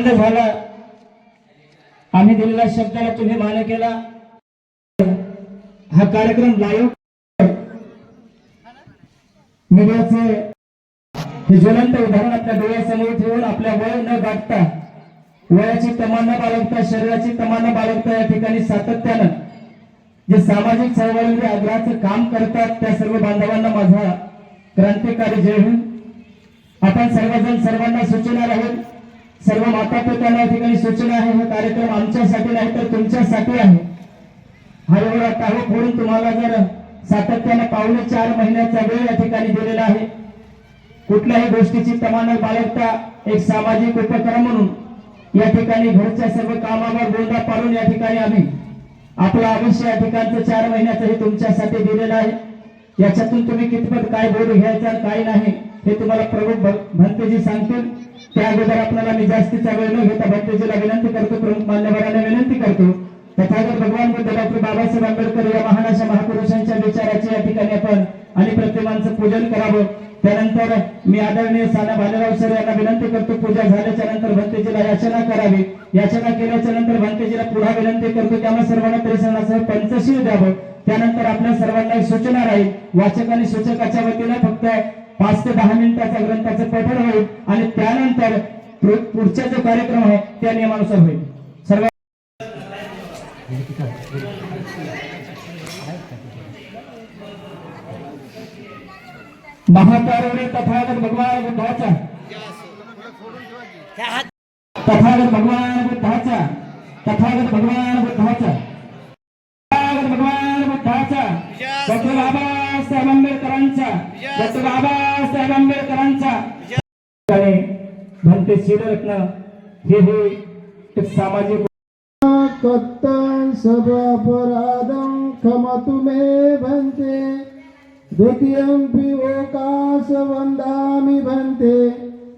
झाला, आम्ही दिलेल्या शब्दाला तुम्ही मान्य केला। हा कार्यक्रम लाईव्ह मीडियाचे हे ज्वलंत उदाहरण आपल्या डोळ्यासमोर ठेवून आपल्या वय न गाठता, वयाची तमन्ना बाळगता, शरीराची तमन्ना बाळगता या ठिकाणी सातत्यानं जे सामाजिक चळवळीमध्ये आग्रहाचं काम करतात त्या सर्व बांधवांना माझा क्रांतिकारी जय हिंद। आपण सर्वजण सर्वांना सूचना राहील, सर्व माता पित्यांना या ठिकाणी सूचना आहे, हा कार्यक्रम आमच्यासाठी नाही तर तुमच्यासाठी आहे। हा एवढा टाहो फोडून तुम्हाला जर सातत्याने 4.5 महिन्याचा वेळ या ठिकाणी दिलेला आहे। कुठल्याही गोष्टीची तमन्ना बाळगता एक सामाजिक उपक्रम म्हणून या ठिकाणी घरच्या सर्व कामावर बोलदा पाडून या ठिकाणी आम्ही आपलं आयुष्य या ठिकाणचं 4 महिन्याचं हे तुमच्यासाठी दिलेलं आहे। याच्यातून तुम्ही कितपत काय बोध घ्यायचा काय नाही हे तुम्हाला प्रमुख भंतेजी सांगतील। त्या अगोदर आपल्याला मी जास्तीचा वेळ न घेता भंतेजीला विनंती करतो, प्रमुख मान्यवरांना विनंती करतो, तथागत भगवान बुद्ध डॉक्टर बाबासाहेब आंबेडकर या महान अशा महापुरुषांच्या विचाराचे या ठिकाणी आपण आणि प्रतिमांचं पूजन करावं। त्यानंतर मी आदरणीय साना भालेराव सर यांना विनंती करतो, पूजा झाल्याच्या नंतर भंतेजीला याचना करावी। याचना केल्याच्या नंतर भंतेजीला पुन्हा विनंती करतो की आम्हा सर्वांना त्रिसणासह पंचशील द्यावं। त्यानंतर आपल्या सर्वांना सूचना राहील, वाचक आणि सूचकाच्या वतीने फक्त 5 ते 10 मिनिटाचा ग्रंथाचं पठण होईल आणि त्यानंतर पुढचा जो कार्यक्रम आहे त्या नियमानुसार होईल। सर्व महाकारुण्य तथागत भगवान बुद्धाचा, तथागत भगवान बुद्धाचा, तथागत भगवान बुद्धाचा, तथागत भगवान बुद्धाचा, डॉक्टर बाबासाहेब आंबेडकरांचा, डॉक्टर बाबासाहेब आंबेडकरांचा भंते शीलरत्न हे एक सामाजिक कत्तं सब अपराधं क्षमतु मे भन्ते, द्वितीयंपि ओकाश वन्दामि भन्ते,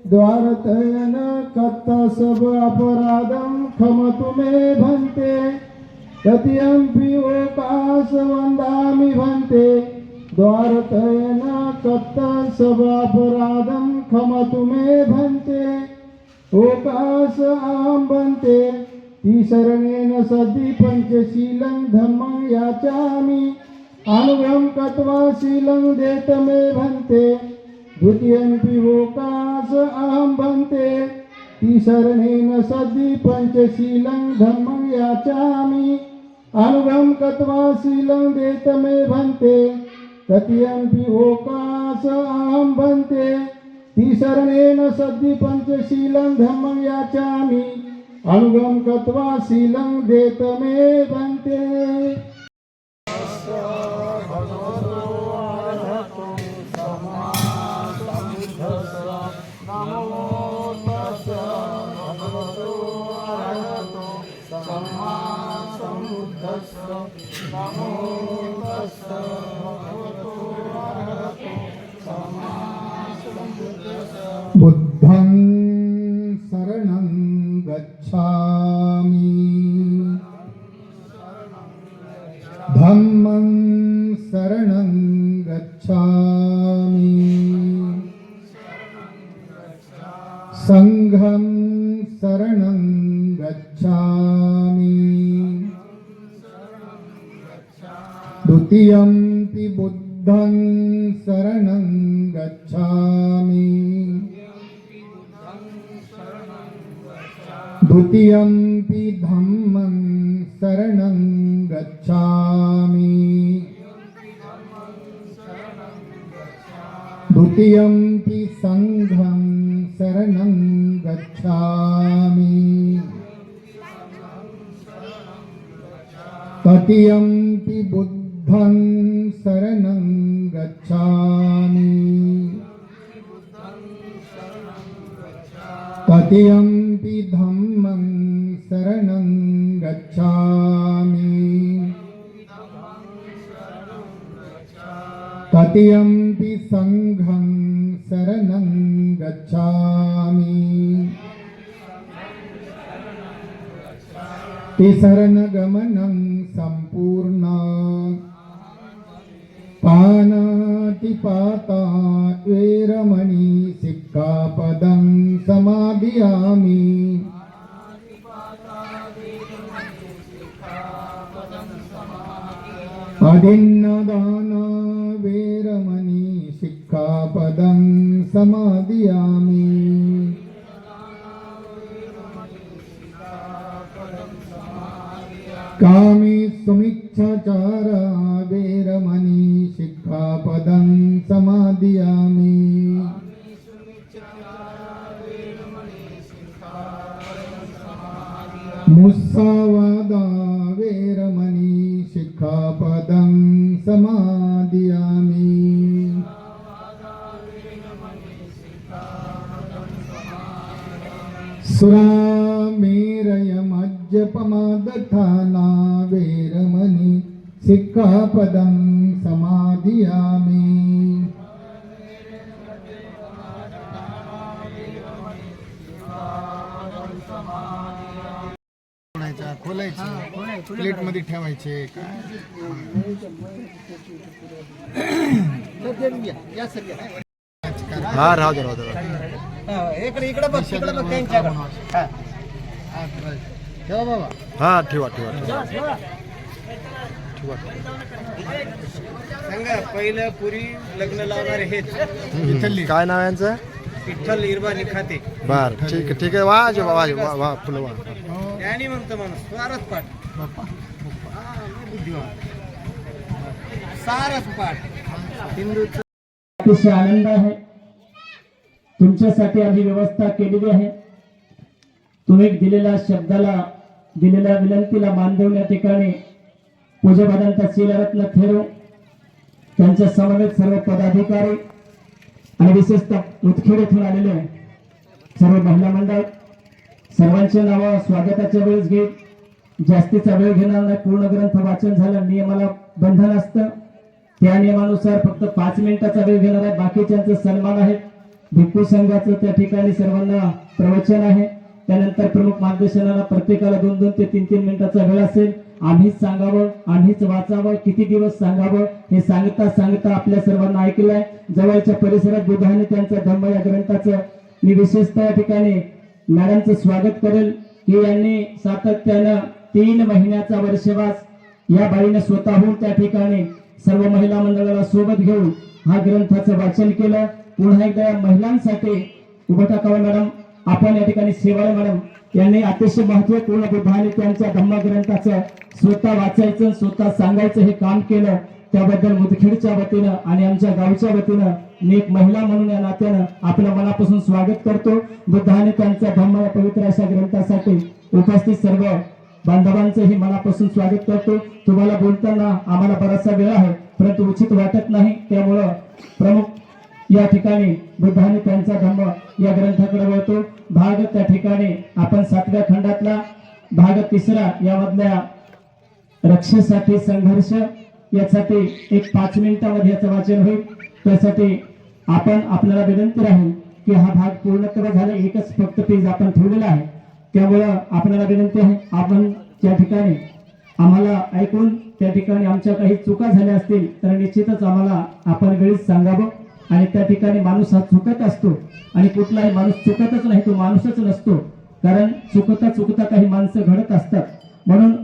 द्वारतयन कत्तं सब अपराधं क्षमतु मे भन्ते, तृतीयंपि ओकाश वन्दामि भन्ते, द्वारतयन कत्तं सब अपराधं क्षमतु मे भन्ते, ओकाश अहं भन्ते, ईशरणेन सद्दि पंचशीलं धम्मं याचामि, अनुगं कत्वा शीलं देत मे भन्ते, द्वितीयंपि ओकाश अहं भन्ते, ईशरणेन सद्दि पंचशीलं धम्मं याचामि, अनुगं कत्वा शीलं देत मे भन्ते, तृतीयंपि ओकाश अहं भन्ते, ईशरणेन सद्दि पंचशीलं धम्मं याचामि, अनुगं कत्वा शीलं देत मे भन्ते। बुद्धं शरणं गच्छामि, धम्मं शरणं गच्छामि, संघं शरणं गच्छामि, द्वितीयंपि बुद्धं शरणं गच्छामि, द्वितीयंपि धम्मं शरणं गच्छामि, द्वितीयंपि संघं शरणं गच्छामि, तृतीयंपि बुद्धं शरणं गच्छामि, तृतीयंपि धम्मं शरणं गच्छामि, तृतीयंपि संघं शरणं गच्छामि, तिसरणगमनं संपूर्ण पानातिपाता वेरमणि सिक्खापदं समादियामि अदिन्नदान वेरमणि सिक्खापदं समादियामि कामी सुमिच्छाचारा वेरमणि सिक्खापदं समादियामि मुस्सावादा वेरमणि सिक्खापदं समादियामि सुरामेरयमज्जपमादठाना वेरमणि सिक्खापदं समादियामि खोलायचे प्लेट मध्ये ठेवायचे हा राहू दे इकडे बघ ठेवा बाबा हा ठेवा ठेवा सांगा पहिलं पुरी लग्न लावणारे हेच ठेवा काय नाव आहे यांचं विठ्ठल इरबानी खाते बर ठीक आहे वाज वा फुलं वा त्याने म्हणतो माणूस सारच पाठ बुद्धिवान सारच पाठ हिंदूच अतिशय आनंद आहे. तुमच्यासाठी आम्ही व्यवस्था केलेली आहे. तुम्ही दिलेल्या शब्दाला दिलेल्या विनंतीला मान देऊन या ठिकाणी पूज्यपदांचा शीलरत्न ठेवून त्यांच्या समवेत सर्व पदाधिकारी आणि विशेषतः मुदखेड येथून आलेले सर्व महिला मंडळ सर्वांचे नाव स्वागताच्या वेळेस घेईल. जास्तीचा वेळ घेणार नाही. पूर्ण ग्रंथ वाचन झालं नियमाला बंधन असतं. त्या नियमानुसार फक्त 5 मिनिटाचा वेळ घेणार आहे. बाकीच्यांचा सन्मान आहे. भिक्खू संघाचं त्या ठिकाणी सर्वांना प्रवचन आहे. त्यानंतर प्रमुख मार्गदर्शनाला प्रत्येकाला 2-2 ते 3-3 मिनिटाचा वेळ असेल. आम्हीच सांगावं, आम्हीच वाचावं, किती दिवस सांगावं हे सांगता सांगता आपल्या सर्वांना ऐकलंय. जवळच्या परिसरात बुधाने त्यांचा धम्म या ग्रंथाचं मी विशेषतः या ठिकाणी मॅडमचं स्वागत करेल की यांनी सातत्यानं 3 महिन्याचा वर्षवास या बाईने स्वतःहून त्या ठिकाणी सर्व महिला मंडळाला सोबत घेऊन हा ग्रंथाचं वाचन केलं. पुन्हा एकदा या महिलांसाठी उभं टाकावं मॅडम. आपण या ठिकाणी शेवाळे मॅडम यांनी अतिशय महत्वपूर्ण बुद्धाने त्यांच्या धम्म ग्रंथाचं स्वतः वाचायचं स्वतः सांगायचं हे काम केलं. त्याबद्दल मुदखेडच्या वतीनं आणि आमच्या गावच्या वतीनं मी एक महिला म्हणून या नात्यानं आपल्या मनापासून स्वागत करतो. बुद्धाने त्यांच्या धम्म या पवित्र अशा ग्रंथासाठी उपस्थित सर्व बांधवांचंही मनापासून स्वागत करतो. तुम्हाला बोलताना आम्हाला बराचसा वेळ आहे परंतु उचित वाटत नाही. त्यामुळं प्रमुख या ठिकाणी बुद्धाने त्यांचा धम्म या ग्रंथाकडे वळतो. भाग त्या ठिकाणी आपण 7व्या खंडातला भाग 3 यामधल्या रक्षेसाठी संघर्ष यासाठी एक 5 मिनिटामध्ये याचं वाचन होईल. त्यासाठी आपण आपल्याला विनंती राहील की हा भाग पूर्णत्व झाला. एकच फक्त पेज आपण ठेवलेला आहे. त्यामुळं आपल्याला विनंती आहे आपण त्या ठिकाणी आम्हाला ऐकून त्या ठिकाणी आमच्या काही चुका झाल्या असतील तर निश्चितच आम्हाला आपण वेळीच सांगावं. आणि त्या ठिकाणी माणूस हा चुकत असतो आणि कुठलाही माणूस चुकतच नाही, तो माणूसच नसतो. कारण चुकता चुकता काही माणसं घडत असतात. म्हणून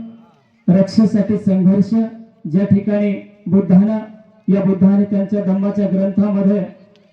रक्षेसाठी संघर्ष ज्या ठिकाणी बुद्धाने त्यांच्या धम्माच्या ग्रंथामध्ये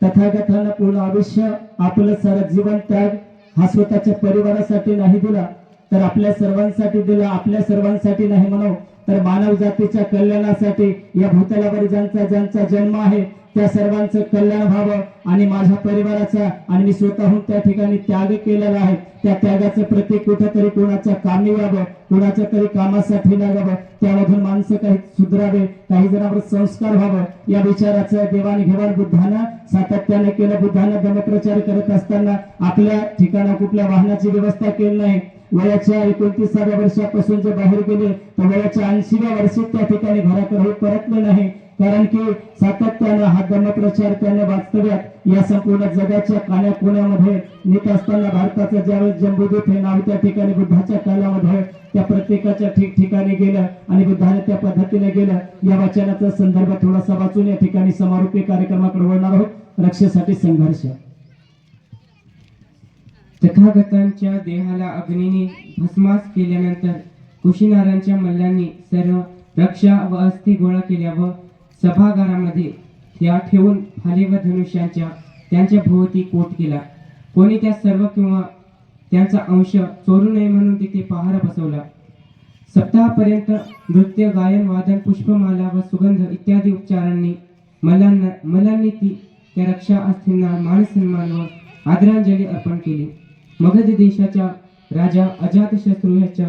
तथागतानं पूर्ण आयुष्य आपलं सारं जीवन त्याग हा स्वतःच्या परिवारासाठी नाही दिला तर आपल्या सर्वांसाठी दिला. आपल्या सर्वांसाठी नाही म्हणू तर मानव जातीच्या कल्याणासाठी या भूतलावर ज्यांचा जन्म आहे त्या सर्वांचं कल्याण व्हावं आणि माझ्या परिवाराचा आणि मी स्वतःहून त्या ठिकाणी त्याग केलेला आहे. त्या त्यागाचं प्रतीक कुठेतरी कोणाच्या कामी यावं, कोणाच्या तरी कामासाठी लागावं. त्यामधून माणसं काही सुधरावे, काही जणांवर संस्कार व्हावं या विचाराचं देवाणघेवाण बुद्धानं सातत्याने केलं. बुद्धानं धर्मप्रचार करत असताना आपल्या ठिकाणा कुठल्या वाहनाची व्यवस्था केली नाही. वयाच्या 29व्या वर्षापासून जे बाहेर गेले तर वयाच्या 80व्या वर्षी त्या ठिकाणी घराकडे परतले नाही. कारण की सातत्यानं हा धर्मप्रचार त्याने वास्तव्यात या संपूर्ण जगाच्या कानाकोण्यामध्ये नेत असताना भारताचं ज्यावेळेस जम्बूद्वीप हे नाव त्या ठिकाणी बुद्धाच्या कालामध्ये त्या प्रत्येकाच्या ठिकठिकाणी गेलं आणि बुद्धाने त्या पद्धतीने गेलं. या वचनाचा संदर्भ थोडासा वाचून या ठिकाणी समारोपीय कार्यक्रमाकडे वळणार आहोत. रक्षेसाठी संघर्ष. तथागतांच्या देहाला अग्नीने भस्मास केल्यानंतर कुशीनारांच्या मल्लांनी सर्व रक्षा व अस्थी गोळा केल्या व सभागारामध्ये त्या ठेवून भाले व धनुष्यांच्या त्यांच्या भोवती कोट केला. कोणी त्या सर्व किंवा त्यांचा अंश चोरू नये म्हणून तिथे पहारा बसवला. सप्ताहापर्यंत नृत्य, गायन, वादन, पुष्पमाला व सुगंध इत्यादी उपचारांनी मल्लांनी त्या रक्षा अस्थींना मानसन्मान व आदरांजली अर्पण केली. मगध देशाच्या राजा अजातशत्रू याच्या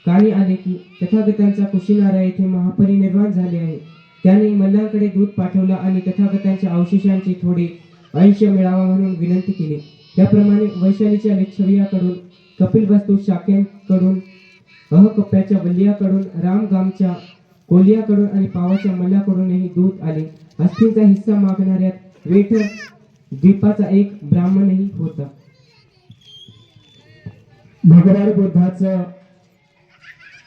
कानी आले की तथागतांचा कुशीनारा येथे महापरिनिर्वाण झाले आहे. त्याने मल्लांकडे दूत पाठवला आणि तथागतांच्या अवशेषांचे थोडे अंश मिळावा म्हणून विनंती केली. त्याप्रमाणे वैशालीच्या लिच्छवियाकडून, कपिलवस्तू शाक्यांकडून, अहकप्प्याच्या वल्लियाकडून, रामगामच्या कोलियाकडून आणि पावाच्या मल्लाकडूनही दूत आले. अस्थींचा हिस्सा मागणाऱ्यात वेठ द्वीपाचा एक ब्राह्मणही होता. भगवान बुद्धाचं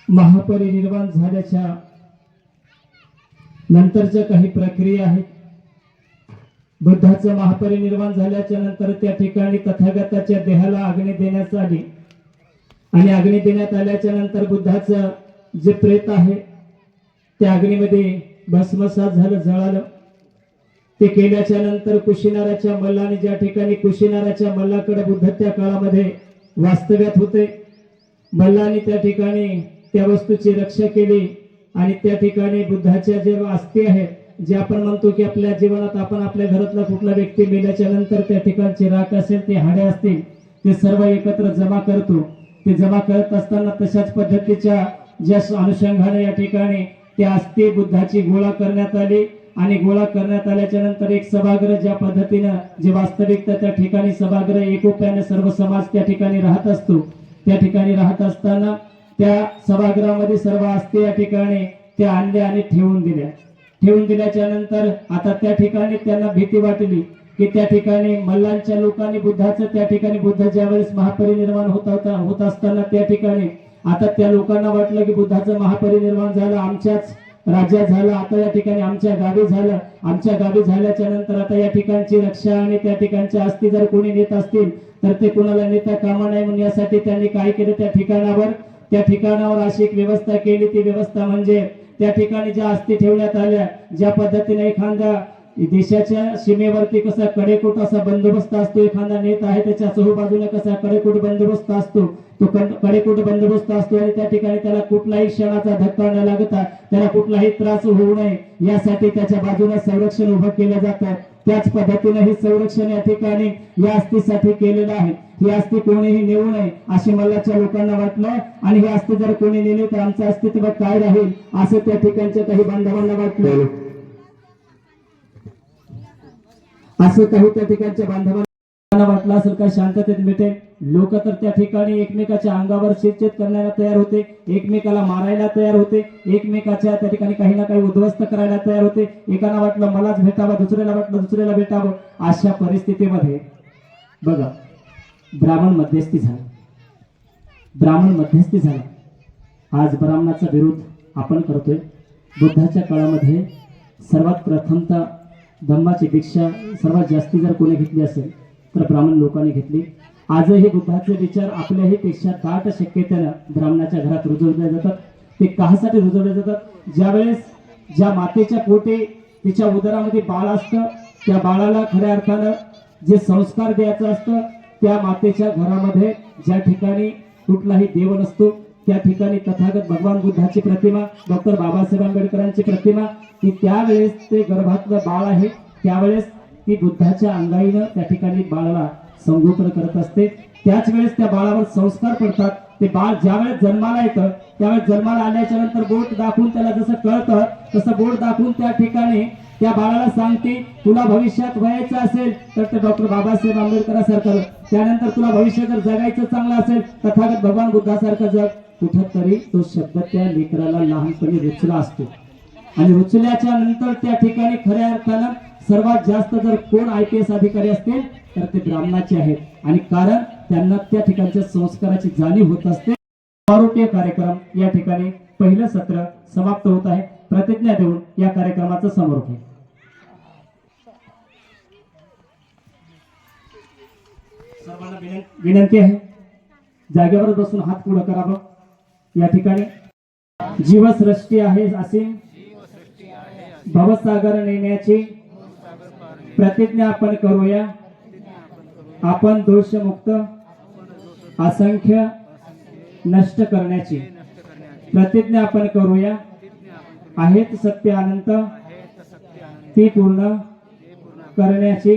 महापरिनिर्वाण झाल्याच्या नंतरच्या काही प्रक्रिया आहेत. बुद्धाचं महापरिनिर्वाण झाल्याच्या नंतर त्या ठिकाणी तथागताच्या देहाला अग्नी देण्यात आली आणि अग्नी देण्यात आल्याच्या नंतर बुद्धाचं जे प्रेत आहे त्या अग्नीमध्ये भस्मसात झालं, जळालं. ते केल्याच्या नंतर कुशीनाराच्या मल्लाने, ज्या ठिकाणी कुशीनाराच्या मल्लाकडे बुद्ध त्या काळामध्ये वास्तव्यात होते, मल्लाने त्या ठिकाणी त्या वस्तूची रक्षा केली आणि त्या ठिकाणी बुद्धाच्या जे अस्थी आहेत, जे आपण म्हणतो की आपल्या जीवनात आपण आपल्या घरातला कुठला व्यक्ती मेल्याच्या नंतर त्या ठिकाणची राख असेल, ते हाडे असतील, ते सर्व एकत्र जमा करतो. ते जमा करत असताना तशाच पद्धतीच्या ज्या अनुषंगाने या ठिकाणी त्या अस्थी बुद्धाची गोळा करण्यात आली आणि गोळा करण्यात आल्याच्या नंतर एक सभागृह, ज्या पद्धतीनं जे वास्तविकता त्या ठिकाणी सभागृह एकोप्याने सर्व समाज त्या ठिकाणी राहत असतो, त्या ठिकाणी राहत असताना त्या सभागृहामध्ये सर्व अस्थी या ठिकाणी त्या आणल्या आणि ठेवून दिल्या. ठेवून दिल्याच्या नंतर आता त्या ठिकाणी त्यांना भीती वाटली की त्या ठिकाणी मल्लांच्या लोकांनी बुद्धाचं, त्या ठिकाणी बुद्ध ज्यावेळेस महापरिनिर्वाण होत असताना त्या ठिकाणी आता त्या लोकांना वाटलं की बुद्धाचं महापरिनिर्वाण झालं, आमच्याच राज्यात झालं, आता या ठिकाणी आमच्या गावी झालं. आमच्या गावी झाल्याच्या नंतर आता या ठिकाणची रक्षा आणि त्या ठिकाणच्या अस्थी जर कोणी नेत असतील तर ते कोणाला नेता कामा नये म्हणून यासाठी त्यांनी काय केलं, त्या ठिकाणावर अशी एक व्यवस्था केली. ती व्यवस्था म्हणजे त्या ठिकाणी ज्या अस्थी ठेवण्यात आल्या, ज्या पद्धतीने एखाद्या देशाच्या सीमेवरती कसा कडेकोट असा बंदोबस्त असतो, एखादा नेता आहे त्याच्या चहूबाजूने कसा कडेकोट बंदोबस्त असतो, तो कडेकोट बंदोबस्त असतो आणि त्या ठिकाणी त्याला कुठलाही क्षणाचा धक्का न लागता, त्याला कुठलाही त्रास होऊ नये यासाठी त्याच्या बाजूने संरक्षण उभं केलं जातं. त्याच पद्धतीने हे संरक्षण या ठिकाणी या अस्थीसाठी केलेलं आहे. ही अस्थी कोणीही नेऊ नये असे मल्लाच्या लोकांना वाटलं आणि ही अस्थी जर कोणी नेली तर आमचं अस्तित्व काय राहील असं त्या ठिकाणच्या काही बांधवांना वाटलं. असं काही त्या ठिकाणच्या बांधवांना वाटलं असेल का शांततेत मिटेल. लोक तर त्या ठिकाणी एकमेकाच्या अंगावर शिरछेद करण्याला तयार होते, एकमेकाला मारायला तयार होते, एकमेकाच्या त्या ठिकाणी काही ना काही उद्ध्वस्त करायला तयार होते. एकाला वाटलं मलाच भेटावं, दुसऱ्याला वाटलं दुसऱ्याला भेटावं. अशा परिस्थितीमध्ये बघा ब्राह्मण मध्यस्थी झाला. आज ब्राह्मणाचा विरोध आपण करतोय. बुद्धाच्या काळामध्ये सर्वात प्रथमतः धम्माची दीक्षा सर्वात जास्ती जर कोणी घेतली असेल तर ब्राह्मण लोकांनी घेतली. आजही बुद्धाचे विचार आपल्याही पेक्षा दाट शक्यतेनं ब्राह्मणाच्या घरात रुजवले जातात. ते काहासाठी रुजवले जातात, ज्यावेळेस ज्या मातेच्या पोटी तिच्या उदरामध्ये बाळ असतं, त्या बाळाला खऱ्या अर्थानं जे संस्कार द्यायचं असतं, त्या मातेच्या घरामध्ये ज्या ठिकाणी कुठलाही देव नसतो त्या ठिकाणी तथागत भगवान बुद्धाची प्रतिमा, डॉक्टर बाबासाहेब आंबेडकरांची प्रतिमा, ती त्यावेळेस ते गर्भातलं बाळ आहे त्यावेळेस ती बुद्धाच्या अंगाईनं त्या ठिकाणी बाळाला संगोपन करत असते. त्याच वेळेस त्या बाळावर संस्कार पडतात. ते बाळ ज्यावेळेस जन्माला येतं त्यावेळेस जन्माला आल्याच्या नंतर बोट दाखवून त्याला जसं कळतं तसं बोट दाखवून त्या ठिकाणी त्या बाळाला सांगते तुला भविष्यात व्हायचं असेल तर ते डॉक्टर बाबासाहेब आंबेडकरांसारखं, त्यानंतर तुला भविष्य जर जगायचं चांगलं असेल तथागत भगवान बुद्धासारखं जग. कुठंतरी तो शब्द त्या लेकराला लहानपणी रुचला असतो आणि रुचल्याच्या नंतर त्या ठिकाणी खऱ्या अर्थानं सर्वात जास्त जर कोण IPS अधिकारी असतील तर ते ब्राह्मणाचे आहेत आणि कारण त्यांना त्या ठिकाणच्या संस्काराची जाणीव होत असते. आरोग्य कार्यक्रम या ठिकाणी पहिलं सत्र समाप्त होत आहे. प्रतिज्ञा देऊन या कार्यक्रमाचं समारोप आहे. सर्वांना विनंती आहे जागेवर बसून हात पुढे करावं. या ठिकाणी जीवसृष्टी आहे असे भवसागर नेण्याची प्रतिज्ञा आपण करूया. आपण दोषमुक्त असंख्य नष्ट करण्याची प्रतिज्ञा आपण करूया. आहेत सत्य अनंत ती पूर्ण करण्याची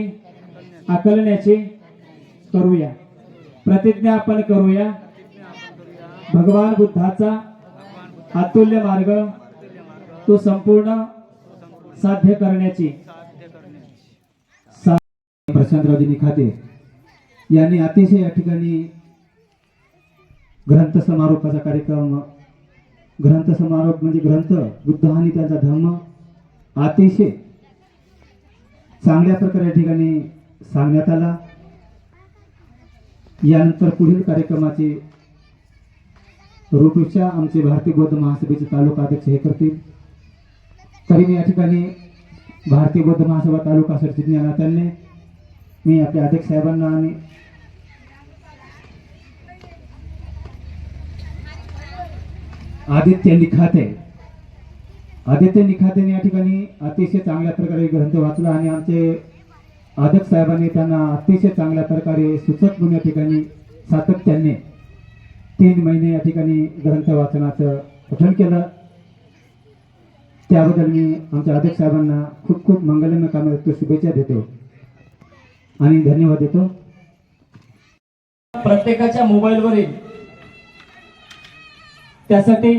आकलण्याची करूया. प्रतिज्ञा आपण करूया. भगवान बुद्धाचा अतुल्य मार्ग तो संपूर्ण साध्य करण्याची. प्रशांतरावजी निखाते यांनी अतिशय या ठिकाणी ग्रंथ समारोपाचा कार्यक्रम, ग्रंथ समारोप म्हणजे ग्रंथ बुद्ध आणि त्यांचा धर्म अतिशय चांगल्या प्रकारे या ठिकाणी सांगण्यात आला. यानंतर पुढील कार्यक्रमाचे रूपरेषा आमचे भारतीय बौद्ध महासभेचे तालुका अध्यक्ष हे करतील. तरी मी या ठिकाणी भारतीय बौद्ध महासभा तालुका सरचिटणीस मी आपल्या अध्यक्ष साहेबांना आणि आदित्य निखातेने या ठिकाणी अतिशय चांगल्या प्रकारे ग्रंथ वाचला आणि आमचे अध्यक्ष साहेबांनी त्यांना अतिशय चांगल्या प्रकारे सुचक म्हणून या ठिकाणी सातत्याने 3 महिने या ठिकाणी ग्रंथ वाचनाचं पठण केलं. त्याबद्दल मी आमच्या अध्यक्ष साहेबांना खूप खूप मंगलमय कामात शुभेच्छा देतो आणि धन्यवाद देतो. प्रत्येकाच्या मोबाईलवरील त्यासाठी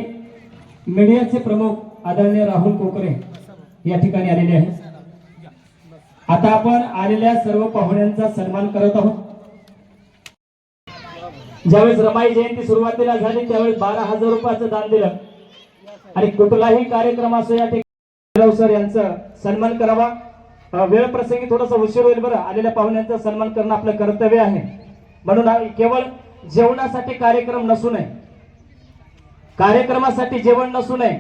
मीडियाचे प्रमुख आदरणीय राहुल कोकरे या ठिकाणी आलेले आहेत. आता आपण आलेल्या सर्व पाहुण्यांचा सन्मान करत आहोत. ज्यावेळेस रमाई जयंती सुरुवातीला झाली त्यावेळेस 12,000 रुपयाचं दान दिलं आणि कुठलाही कार्यक्रम असो या ठिकाणी सर यांचा सन्मान करावा. वेळ प्रसंगी थोडासा उशीर होईल बरं. आलेल्या पाहुण्यांचा सन्मान करणं आपलं कर्तव्य आहे. म्हणून केवळ जेवणासाठी कार्यक्रम नसू नये, कार्यक्रमासाठी जेवण नसू नये,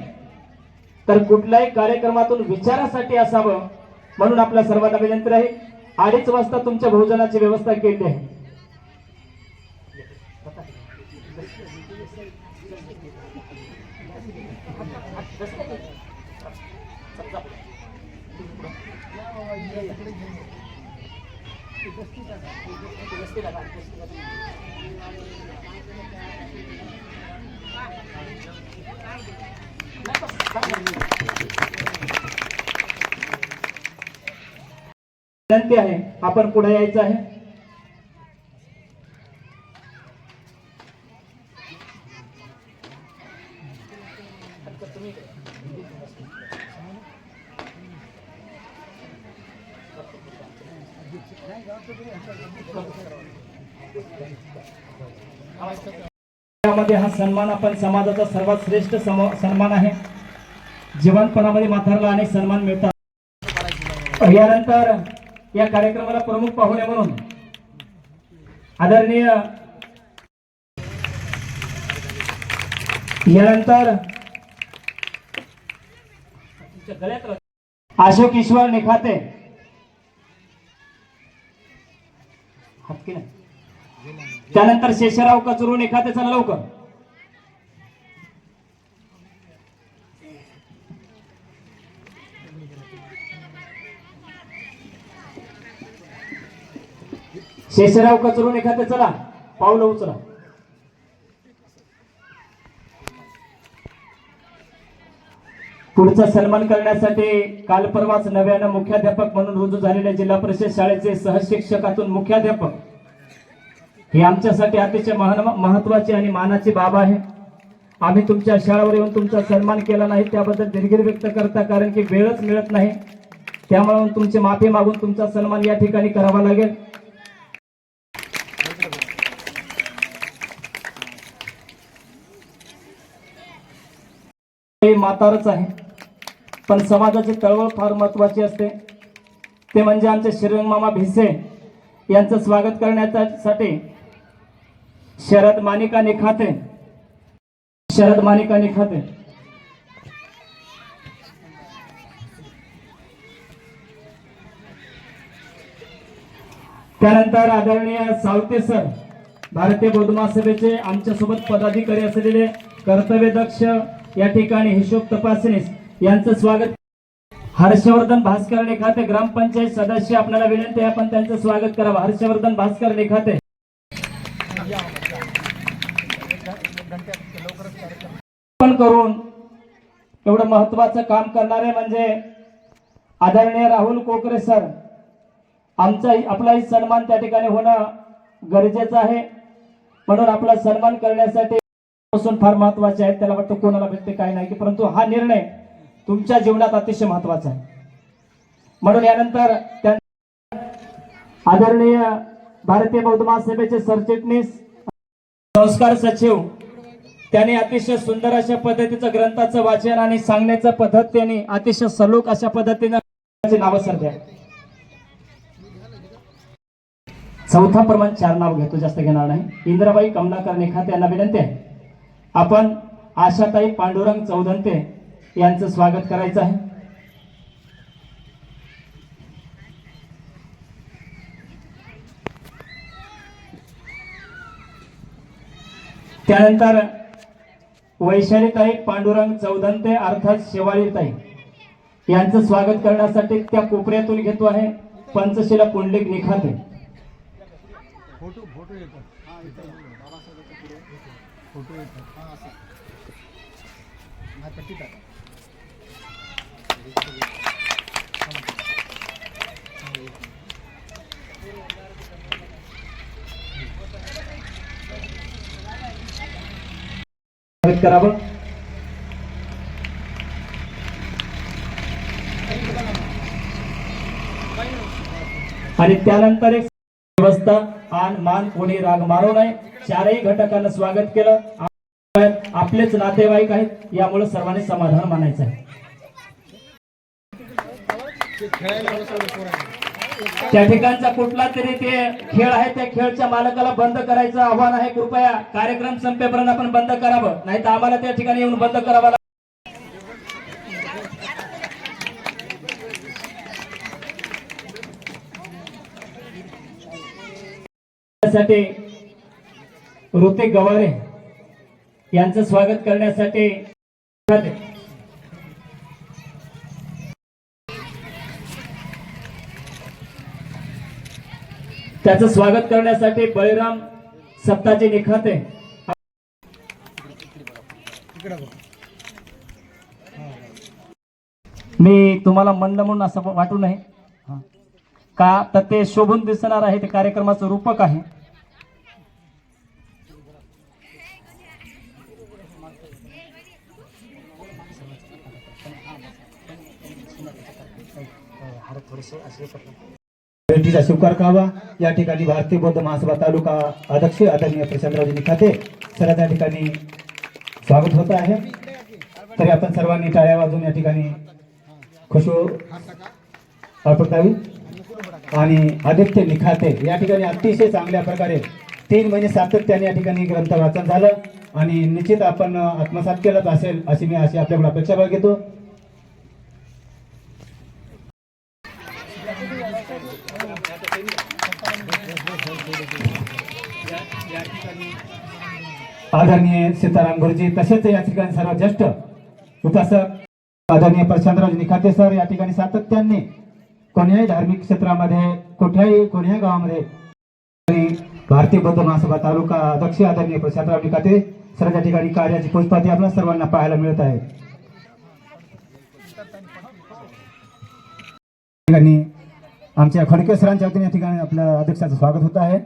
तर कुठल्याही कार्यक्रमातून विचारासाठी असावं. म्हणून आपल्या सर्वांना विनंती आहे 2:30 वाजता तुमच्या भोजनाची व्यवस्था केली आहे. विनंती आहे आपण पुढे यायचं आहे. त्यामध्ये हा सन्मान आपण समाजाचा सर्वात श्रेष्ठ सन्मान आहे. जीवनपणामध्ये म्हातारला अनेक सन्मान मिळतात. यानंतर या कार्यक्रमाला प्रमुख पाहुणे म्हणून आदरणीय यानंतर अशोक ईश्वर निखाते त्यानंतर शेषराव कचरू निखाते. चला लवकर. शेषराव कचरून एखादं चला पावलं उचला. पुढचा सन्मान करण्यासाठी काल परवाच नव्यानं मुख्याध्यापक म्हणून रुजू झालेल्या जिल्हा परिषद शाळेचे सहशिक्षकातून मुख्याध्यापक हे आमच्यासाठी अतिशय महत्वाची आणि मानाची बाब आहे. आम्ही तुमच्या शाळेवर येऊन तुमचा सन्मान केला नाही त्याबद्दल दिलगिरी व्यक्त करता, कारण की वेळच मिळत नाही. त्यामुळे तुमची माफी मागून तुमचा सन्मान या ठिकाणी करावा लागेल. म्हातारच आहे पण समाजाची चळवळ फार महत्वाची असते. ते म्हणजे आमचे श्रीरंग मामा भिसे यांचं स्वागत करण्यासाठी शरद मानिका निखाते त्यानंतर आदरणीय सावते सर, भारतीय बौद्ध महासभेचे आमच्यासोबत पदाधिकारी असलेले कर्तव्यदक्ष या ठिकाणी हिशोब तपासणीस यांचं स्वागत. हर्षवर्धन भास्कर निखाते ग्रामपंचायत सदस्य, आपल्याला विनंती आहे आपण त्यांचं स्वागत करावं. हर्षवर्धन भास्कर निखाते. पण करून एवढं महत्वाचं काम करणारे म्हणजे आदरणीय राहुल कोकरे सर. आपलाही सन्मान त्या ठिकाणी होणं गरजेचं आहे, म्हणून आपला सन्मान करण्यासाठी फार महत्वाचे आहे. त्याला वाटतं कोणाला भेटते काय नाही की, परंतु हा निर्णय तुमच्या जीवनात अतिशय महत्वाचा आहे. म्हणून यानंतर आदरणीय भारतीय बौद्ध महासभेचे सरचिटणीस संस्कार सचिव, त्यांनी अतिशय सुंदर अशा पद्धतीचं ग्रंथाचं वाचन आणि सांगण्याचं पद्धत त्यांनी अतिशय सलोख अशा पद्धतीने नाव सर द्या. चौथा प्रमाण 4 नाव घेतो, जास्त घेणार नाही. इंद्राबाई कमलाकर निखाते यांना विनंती आहे आपण आशाताई पांडुरंग चौधंते यांचं स्वागत करायचं आहे. त्यानंतर वैशालीताई पांडुरंग चौधंते अर्थात शेवाळीताई यांचं स्वागत करण्यासाठी त्या कोपऱ्यातून घेतो आहे पंचशिला पुंडलिक निखाते. करावं. आणि त्यानंतर एक व्यवस्था आन मान कोणी राग मारू नये. 4ही घटकांना स्वागत केलं. आपलेच नातेवाईक आहेत, यामुळे सर्वांनी समाधान मानायचं आहे. त्या ठिकाणचा कुठला तरी ते खेळ आहे, त्या खेळच्या मालकाला बंद करायचं आव्हान आहे. कृपया कार्यक्रम संपेपर्यंत आपण बंद करावं, नाही तर आम्हाला त्या ठिकाणी येऊन बंद करावं. साठी ऋतिक गवारे यांचं स्वागत करण्यासाठी त्याचं स्वागत करण्यासाठी बळीराम सप्ताजी निखाते. मी तुम्हाला मंद म्हणून असं वाटू नये का, तर ते शोभून दिसणार आहे, ते कार्यक्रमाचं रूपक आहे. भेटीचा स्वीकार करावा. या ठिकाणी भारतीय बौद्ध महासभा तालुका अध्यक्ष आदरणीय प्रशांतरावजी निखाते सर त्या ठिकाणी स्वागत होत आहे. तरी आपण सर्वांनी टाळ्या वाजवून या ठिकाणी खुशी अर्पण करावी. आणि आदित्य निखाते या ठिकाणी अतिशय चांगल्या प्रकारे 3 महिने सातत्याने या ठिकाणी ग्रंथ वाचन झालं आणि निश्चित आपण आत्मसात केलंच असेल अशी मी आपल्याकडे अपेक्षा बाळगतो. आदरणीय सीताराम गुरुजी, तसेच या ठिकाणी सर्व ज्येष्ठ उपासक आदरणीय प्रशांतरावजी निखाते सर या ठिकाणी सातत्याने कोणत्याही धार्मिक क्षेत्रामध्ये कोणत्याही गावामध्ये भारतीय बौद्ध महासभा तालुका अध्यक्ष आदरणीय प्रशांतराव निखाते सर या ठिकाणी कार्याची पोचपाती आपल्या सर्वांना पाहायला मिळत आहे. ठिकाणी आमच्या खडके सरांच्या वतीने या ठिकाणी आपल्या अध्यक्षाचं स्वागत होत आहे.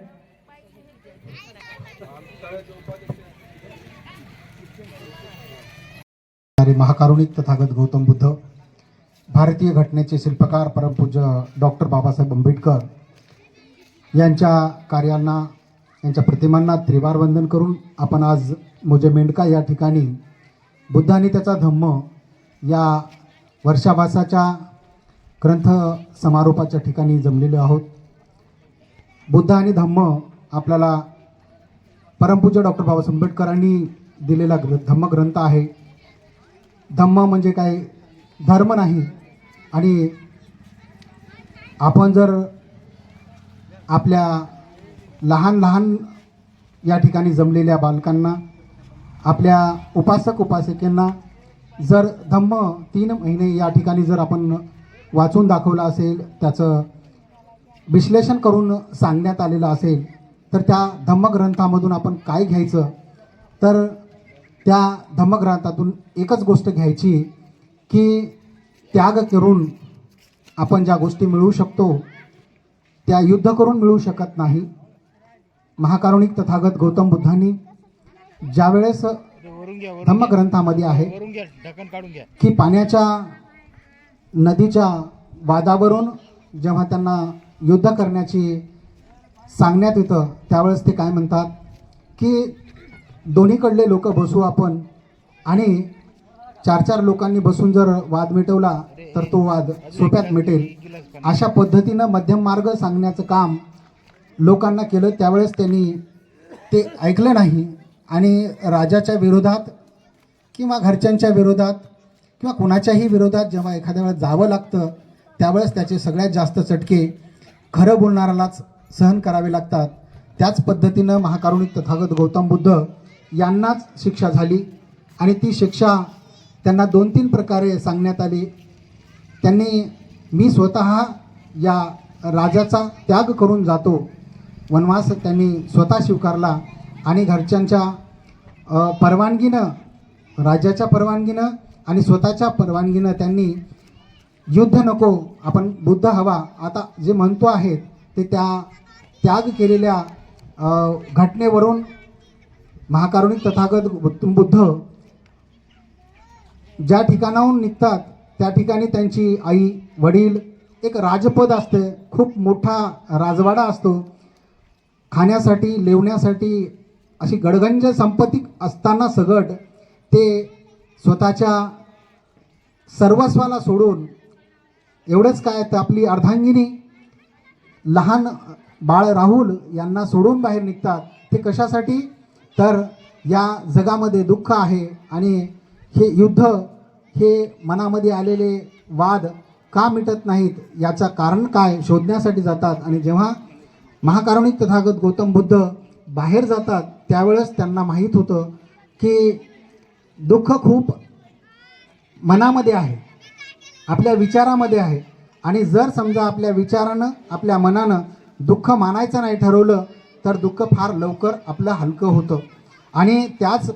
महाकारुणिक तथागत गौतम बुद्ध, भारतीय घटनेचे शिल्पकार परमपूज्य डॉक्टर बाबासाहेब आंबेडकर यांच्या कार्यांना, यांच्या प्रतिमांना त्रिवार वंदन करून आपण आज मोजे मेंढका या ठिकाणी बुद्ध आणि त्याचा धम्म या वर्षाभासाच्या ग्रंथ समारोपाच्या ठिकाणी जमलेलो आहोत. बुद्ध आणि धम्म आपल्याला परमपूज्य डॉक्टर बाबासाहेब आंबेडकरांनी दिलेला धम्मग्रंथ आहे. धम्म म्हणजे काय, धर्म नाही. आणि आपण जर आपल्या लहान लहान या ठिकाणी जमलेल्या बालकांना, आपल्या उपासक उपासिकेंना जर धम्म 3 महिने या ठिकाणी जर आपण वाचून दाखवलं असेल, त्याचं विश्लेषण करून सांगण्यात आलेलं असेल, तर त्या धम्मग्रंथामधून आपण काय घ्यायचं, तर त्या धम्मग्रंथातून एकच गोष्ट घ्यायची की त्याग करून आपण ज्या गोष्टी मिळवू शकतो त्या युद्ध करून मिळू शकत नाही. महाकारुणिक तथागत गौतम बुद्धांनी ज्यावेळेस धम्मग्रंथामध्ये आहे की पाण्याच्या नदीच्या वादावरून जेव्हा त्यांना युद्ध करण्याची सांगण्यात येतं, त्यावेळेस ते काय म्हणतात की दोन्हीकडले लोक बसू आपण आणि 4-4 लोकांनी बसून जर वाद मिटवला तर तो वाद सोप्यात मिटेल. अशा पद्धतीनं मध्यम मार्ग सांगण्याचं काम लोकांना केलं. त्यावेळेस त्यांनी ते ऐकलं नाही आणि राजाच्या विरोधात किंवा घरच्यांच्या विरोधात किंवा कुणाच्याही विरोधात जेव्हा एखाद्या वेळेस जावं लागतं, त्यावेळेस त्याचे सगळ्यात जास्त चटके खरं बोलणाऱ्यालाच सहन करावे लागतात. त्याच पद्धतीनं महाकारुणिक तथागत गौतम बुद्ध यांनाच शिक्षा झाली आणि ती शिक्षा त्यांना 2-3 प्रकारे सांगण्यात आली. त्यांनी मी स्वतः या राजाचा त्याग करून जातो, वनवास त्यांनी स्वतः स्वीकारला आणि घरच्यांच्या परवानगीनं, राजाच्या परवानगीनं आणि स्वतःच्या परवानगीनं त्यांनी युद्ध नको, आपण बुद्ध हवा आता जे म्हणतो आहे ते त्या त्याग केलेल्या घटनेवरून महाकारुणिक तथागत गौतम बुद्ध ज्या ठिकाणाहून निघतात त्या ठिकाणी त्यांची आई वडील, एक राजपद असते, खूप मोठा राजवाडा असतो, खाण्यासाठी लेवण्यासाठी अशी गडगंज संपत्ती असताना सगट ते स्वतःच्या सर्वस्वाला सोडून, एवढंच काय तर आपली अर्धांगिनी लहान बाळ राहुल यांना सोडून बाहेर निघतात. ते कशासाठी, तर या जगामध्ये दुःख आहे आणि हे युद्ध, हे मनामध्ये आलेले वाद का मिटत नाहीत याचं कारण काय शोधण्यासाठी जातात. आणि जेव्हा महाकारुणिक तथागत गौतम बुद्ध बाहेर जातात त्यावेळेस त्यांना माहीत होतं की दुःख खूप मनामध्ये आहे, आपल्या विचारामध्ये आहे आणि जर समजा आपल्या विचारानं, आपल्या मनानं दुःख मानायचं नाही ठरवलं तर दुःख फार लवकर आपलं हलकं होतं. आणि त्याच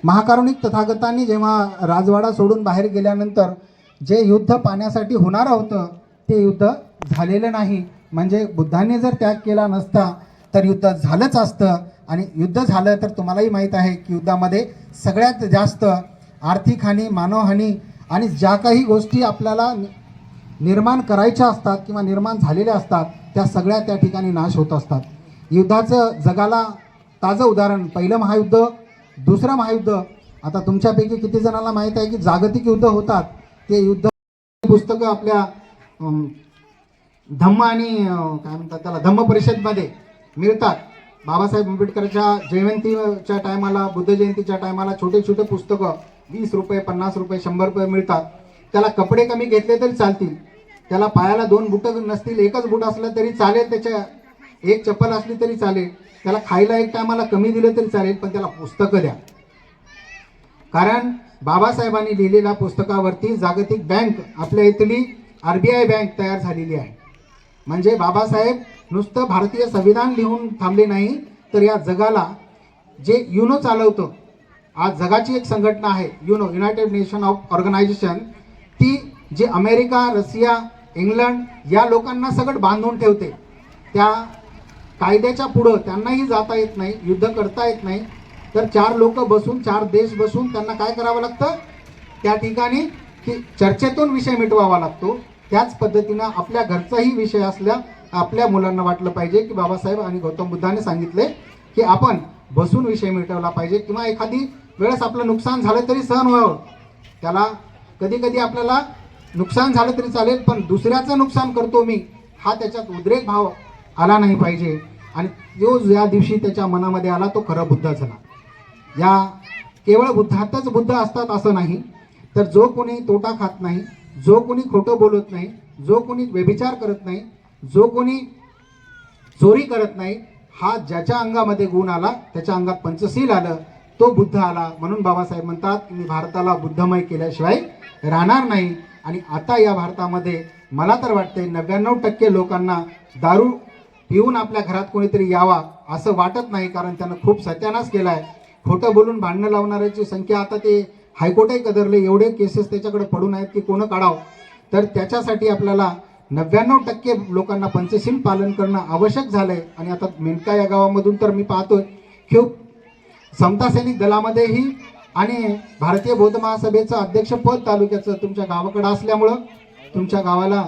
महाकारुणिक तथागतांनी जेव्हा राजवाडा सोडून बाहेर गेल्यानंतर जे युद्ध पाण्यासाठी होणार होतं ते युद्ध झालेलं नाही. म्हणजे बुद्धांनी जर त्याग केला नसता तर युद्ध झालंच असतं. आणि युद्ध झालं तर तुम्हालाही माहीत आहे की युद्धामध्ये सगळ्यात जास्त आर्थिक हानी, मानवहानी आणि ज्या काही गोष्टी आपल्याला निर्माण करायच्या असतात किंवा निर्माण झालेल्या असतात त्या सगळ्या त्या ठिकाणी नाश होत असतात. युद्धाचं जगाला ताजं उदाहरण पहिलं महायुद्ध, दुसरं महायुद्ध. आता तुमच्यापैकी किती जणांना माहीत आहे की जागतिक युद्ध होतात, ते युद्ध पुस्तकं आपल्या धम्म आणि काय म्हणतात त्याला धम्म परिषदमध्ये मिळतात. बाबासाहेब आंबेडकरच्या जयंतीच्या टायमाला, बुद्ध जयंतीच्या टायमाला छोटे छोटे पुस्तकं 20 रुपये, 50 रुपये, 100 रुपये मिळतात. त्याला कपडे कमी घेतले तरी चालतील, त्याला पायाला 2 बुटं नसतील, एकच बूट असलं तरी चालेल, त्याच्या एक चप्पल असली तरी चालेल, त्याला खायला एक टायमाला कमी दिलं तरी चालेल, पण त्याला पुस्तकं द्या. कारण बाबासाहेबांनी लिहिलेल्या पुस्तकावरती जागतिक बँक, आपल्या इथली RBI बँक तयार झालेली आहे. म्हणजे बाबासाहेब नुसतं भारतीय संविधान लिहून थांबले नाही तर या जगाला जे युनो चालवतं, आज जगाची एक संघटना आहे UNO, united nation of organization, ती जे अमेरिका, रशिया, इंग्लंड या लोकांना सगळं बांधून ठेवते. त्या कायद्याच्या पुढं त्यांनाही जाता येत नाही, युद्ध करता येत नाही, तर 4 लोक बसून, 4 देश बसून त्यांना काय करावं लागतं, त्या ठिकाणी की चर्चेतून विषय मिटवावा लागतो. त्याच पद्धतीनं आपल्या घरचाही विषय असल्या आपल्या मुलांना वाटलं पाहिजे की बाबासाहेब आणि गौतम बुद्धाने सांगितले की आपण बसून विषय मिटवला पाहिजे. किंवा एखादी वेळेस आपलं नुकसान झालं तरी सहन व्हावं, त्याला कधी कधी आपल्याला नुकसान झालं तरी चालेल, पण दुसऱ्याचं नुकसान करतो मी हा त्याच्यात उद्रेक भाव आला नाही पाहिजे. आणि जो या दिवशी त्याच्या मनामध्ये आला तो खरं बुद्ध झाला. या केवळ बुद्धातच बुद्ध असतात असं नाही, तर जो कोणी तोटा खात नाही, जो कोणी खोटं बोलत नाही, जो कोणी व्यभिचार करत नाही, जो कोणी चोरी करत नाही. हा ज्याच्या अंगामध्ये गुण आला, त्याच्या अंगात पंचशील आलं, तो बुद्ध आला. म्हणून बाबासाहेब म्हणतात की मी भारताला बुद्धमय केल्याशिवाय राहणार नाही. आणि आता या भारतामध्ये मला तर वाटते 99% लोकांना दारू पिऊन आपल्या घरात कोणीतरी यावा असं वाटत नाही, कारण त्यानं खूप सत्यानाश केला आहे. खोटं बोलून भांडणं लावणाऱ्याची संख्या आता ते हायकोर्टही कदरले, एवढे केसेस त्याच्याकडे पडून आहेत की कोणं काढावं. तर त्याच्यासाठी आपल्याला 99% लोकांना पंचशील पालन करणं आवश्यक झालंय. आणि आता मेनका या गावामधून तर मी पाहतोय खूप समता सैनिक दलामध्येही आणि भारतीय बौद्ध महासभेचं अध्यक्षपद तालुक्याचं तुमच्या गावाकडे असल्यामुळं तुमच्या गावाला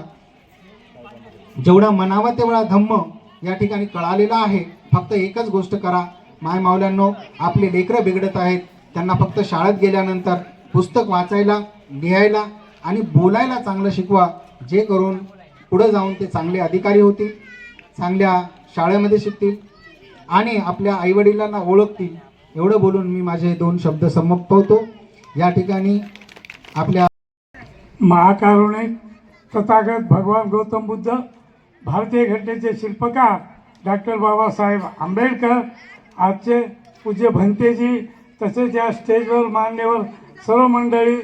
जेवढा मनावा तेवढा धम्म या ठिकाणी कळालेला आहे. फक्त एकच गोष्ट करा माय मावल्यांनो, आपले लेकरं बिघडत आहेत, त्यांना फक्त शाळेत गेल्यानंतर पुस्तक वाचायला, लिहायला आणि बोलायला चांगलं शिकवा, जे करून पुढे जाऊन ते चांगले अधिकारी होतील, चांगल्या शाळेमध्ये शिकतील आणि आपल्या आईवडिलांना ओळखतील. एवढं बोलून मी माझे 2 शब्द संपवतो. या ठिकाणी आपल्या महाकारुणिक तथागत भगवान गौतम बुद्ध, भारतीय घटनेचे शिल्पकार डॉक्टर बाबासाहेब आंबेडकर, आजचे पूज्य भंतेजी, तसेच या स्टेजवर मान्यवर सर्व मंडळी,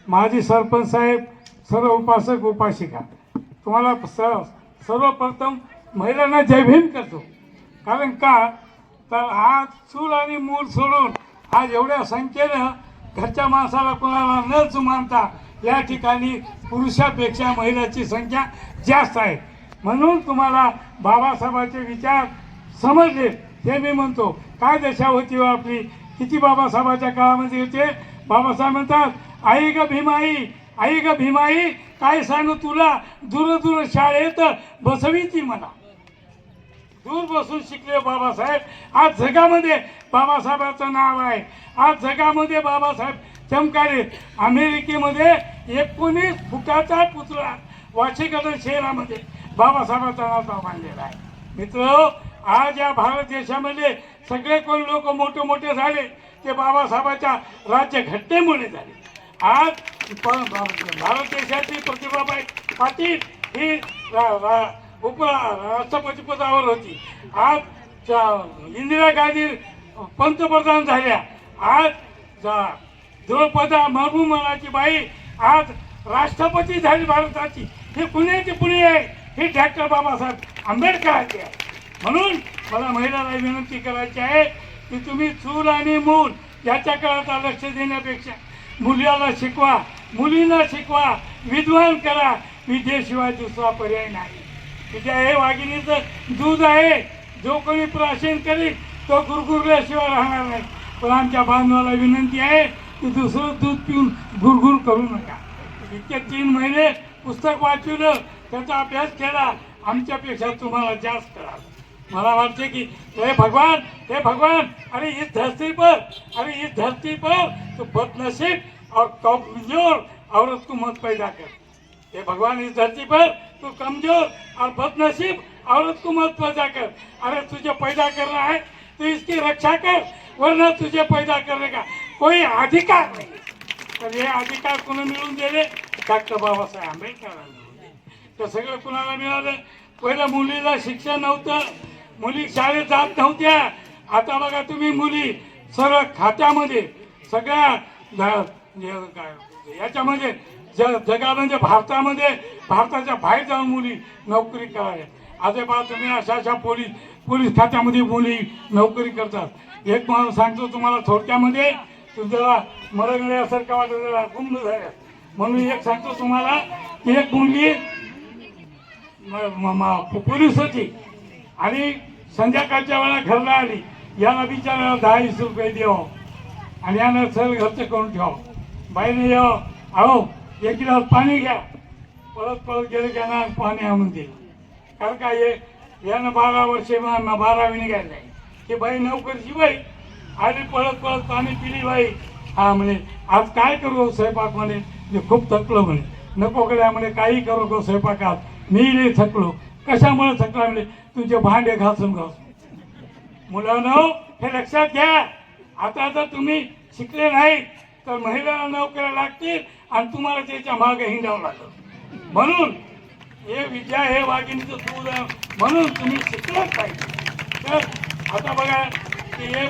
माजी सरपंच साहेब, सर्व उपासक उपासिका, तुम्हाला सर्वप्रथम महिलांना जय भीम करतो. कारण का तर आज चूल आणि मूल सोडून आज एवढ्या संख्येनं घरच्या माणसाला कोणाला न जुमानता या ठिकाणी पुरुषापेक्षा महिलाची संख्या जास्त आहे. म्हणून तुम्हाला बाबासाहेबांचे विचार समजले हे मी म्हणतो. काय दशा होती हो आपली, किती बाबासाहेबाच्या काळामध्ये होते. बाबासाहेब म्हणतात आई ग भीमाई, आई ग भीमाई, काय सांगू तुला, दूर दूर शाळेत बसवीची मला. दूर बसून शिकले बाबासाहेब. आज जगामध्ये बाबासाहेबांचं नाव आहे. आज जगामध्ये बाबासाहेब चमकारे. अमेरिकेमध्ये 19 फुटाचा पुतळा वॉशिंग्टन शहरामध्ये बाबासाहेबांचा नाव मानलेला आहे. मित्र, आज या भारत देशामध्ये सगळे कोण लोक मोठे मोठे झाले ते बाबासाहेबांच्या राज्यघटनेमुळे झाले. आज भारत देशाची प्रतिभाबाई पाटील ही उपराष्ट्रपती पदावर होती. आज इंदिरा गांधी पंतप्रधान झाल्या. आज द्रौपदी मुर्मूची बाई आज राष्ट्रपती झाली भारताची. हे पुण्याची पुणे आहे, हे डॉक्टर बाबासाहेब आंबेडकरांचे आहे. म्हणून मला महिलांना विनंती करायची आहे की तुम्ही चूल आणि मूल याच्याकडे आता लक्ष देण्यापेक्षा मुलाला शिकवा, मुलींना शिकवा, विद्वान करा. विद्येशिवाय दुसरा पर्याय नाही. विद्या हे वाघिणीचं दूध आहे. जो कोणी प्राशन करील तो गुरगुरल्याशिवाय राहणार नाही. पण आमच्या बांधवाला विनंती आहे की दुसरं दूध पिऊन गुरगुर करू नका. इतके 3 महिने पुस्तक वाचवलं, त्याचा अभ्यास केला, आमच्यापेक्षा तुम्हाला जास्त करा. मला वाटते की हे भगवान, अरे इस धरती पर तो बदनसीब और कमजोर औरत को मत पैदा कर. हे भगवान, इस धरती पर तो कमजोर और बदनसीब औरत को मत पैदा कर. अरे तुझे पैदा करना है तो इसकी रक्षा कर, वरना तुझे पैदा करने का कोई अधिकार नहीं. तर हे अधिकार कोणी मिळवून दिले? डॉक्टर बाबासाहेब आंबेडकरांना मिळवून दिले. तर सगळं कुणाला मिळालं? पहिलं मुलीला शिक्षण नव्हतं, मुली शाळेत जात नव्हत्या. आता बघा तुम्ही, मुली सर्व खात्यामध्ये सगळ्या याच्यामध्ये जगामध्ये भारताच्या बाहेर जाऊन मुली नोकरी करायला. आता पहा तुम्ही, अशा पोलीस खात्यामध्ये मुली नोकरी करतात. एक माणूस सांगतो तुम्हाला थोडक्यामध्ये, तुमच्याला मरगण्यासारखं वाटत गुंड झाल्या. म्हणून एक सांगतो तुम्हाला की एक मुलगी पोलीस होती आणि संध्याकाळच्या वेळा घरला आली. याला विचारायला 10-20 रुपये द्यावं आणि यानं सर घरचं करून ठेवावं. बाईने यावं, अहो 1 गिलास पाणी घ्या. परत गेलं की यांना पाणी आणून दिलं. कारण काय यानं 12 वर्षे 12वी निघायला आहे. की बाई नोकरीची बाई आली, परत पाणी पिली बाई. हा म्हणे आज काय करू स्वयंपाक, म्हणे मी खूप थकलो, म्हणे नको कडे म्हणे काही करू गो स्वयंपाकात, मी लई थकलो. कशामुळे थकला? म्हणजे तुझे भांडे घासून. मुलांनो, हे लक्षात घ्या. आता जर तुम्ही शिकले नाही तर महिलांना नोकऱ्या लागतील आणि तुम्हाला त्याच्या मागे हिंडावं लागेल. म्हणून हे विद्या हे वाघिणीचं दूध आहे म्हणून तुम्ही शिकलंच पाहिजे. तर आता बघा की हे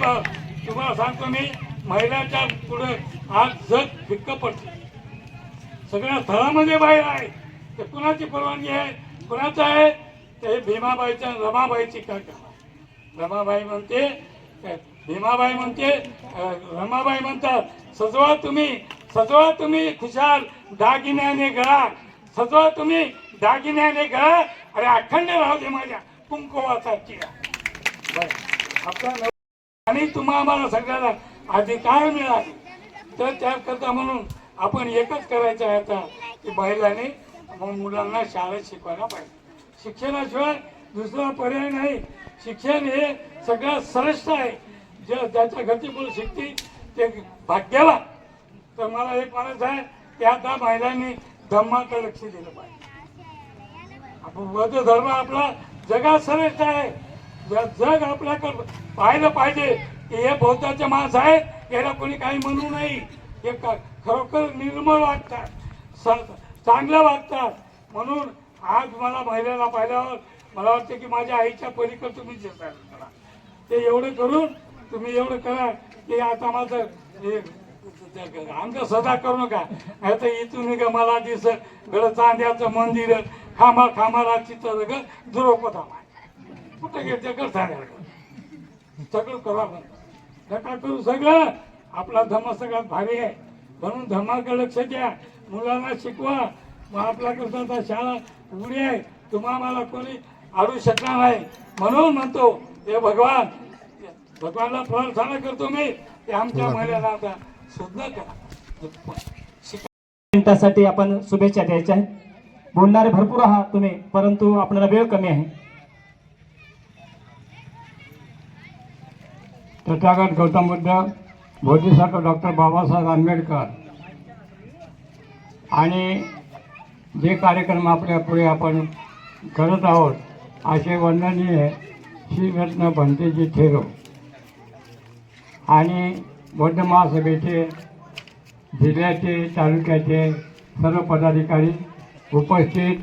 तुम्हाला सांगतो मी, महिलाच्या पुढे आज जग फिक्क पडते. सगळ्या स्थळामध्ये बाहेर आहे. ते कुणाची परवानगी आहे, कुणाचं आहे? ते भीमाबाईच्या रमाबाईची काय करा. रमाबाई म्हणते, भीमाबाई म्हणते, रमाबाई म्हणतात सजवा तुम्ही खुशाल दागिन्याने गळा, सजवा तुम्ही दागिन्याने गळा, अरे अखंड राहू दे माझ्या कुंकुवाचा चिरा. आपला आणि तुम्हाला सगळ्याला अधिकार मिळाले. तर त्याकरता म्हणून आपण एकच करायचं आहे आता की महिलांनी मुलांना शाळेत शिकवायला पाहिजे. शिक्षणाशिवाय दुसरा पर्याय नाही. शिक्षण हे सगळ्यात श्रेष्ठ आहे. ज्याच्या गतीमुळे शिकतील ते भाग्याला. तर मला एक म्हणायचं आहे की आता महिलांनी धम्माकडे लक्ष दिलं पाहिजे. आपण बौद्ध धर्म आपला जगात श्रेष्ठ आहे. जग आपल्याकडे पाहिलं पाहिजे की हे बौद्धाचे माणसं आहेत, याला कोणी काही म्हणू नाही. हे खरोखर निर्मळ वागतात, चांगलं वागतात. म्हणून आज मला महिलांना पाहिल्यावर मला वाटतं की माझ्या आईच्या पलीकडे तुम्ही जे करा ते एवढं करून तुम्ही एवढं करा की आता माझं अंग सदा करू नका. आता इथून का मला दिस गड चांद्याचं मंदिर खामाला चित्र ग द्रौपदा कुठं घेते कर सगळं करा. नका करू सगळं. आपला धर्म सगळ्यात भारी आहे. म्हणून धर्माकडे लक्ष द्या, मुलांना शिकवा. मग आपल्याकडे शाळा उघडी आहे, तुम्हाला कोणी अडू शकणार नाही. म्हणून म्हणतो हे भगवानला प्रार्थना करतो मी की आमच्या महिलांना आता सुद्धा करा. त्यासाठी आपण शुभेच्छा द्यायच्या आहेत. बोलणारे भरपूर आहात तुम्ही, परंतु आपल्याला वेळ कमी आहे. तथागत गौतम बुद्ध, बोधिसत्व डॉक्टर बाबासाहेब आंबेडकर आणि जे कार्यक्रम आपल्या पुढे आपण करत आहोत असे वंदनीय श्रीरत्न भंतेजी थेरो आणि बौद्ध महासभेचे जिल्ह्याचे तालुक्याचे सर्व पदाधिकारी उपस्थित,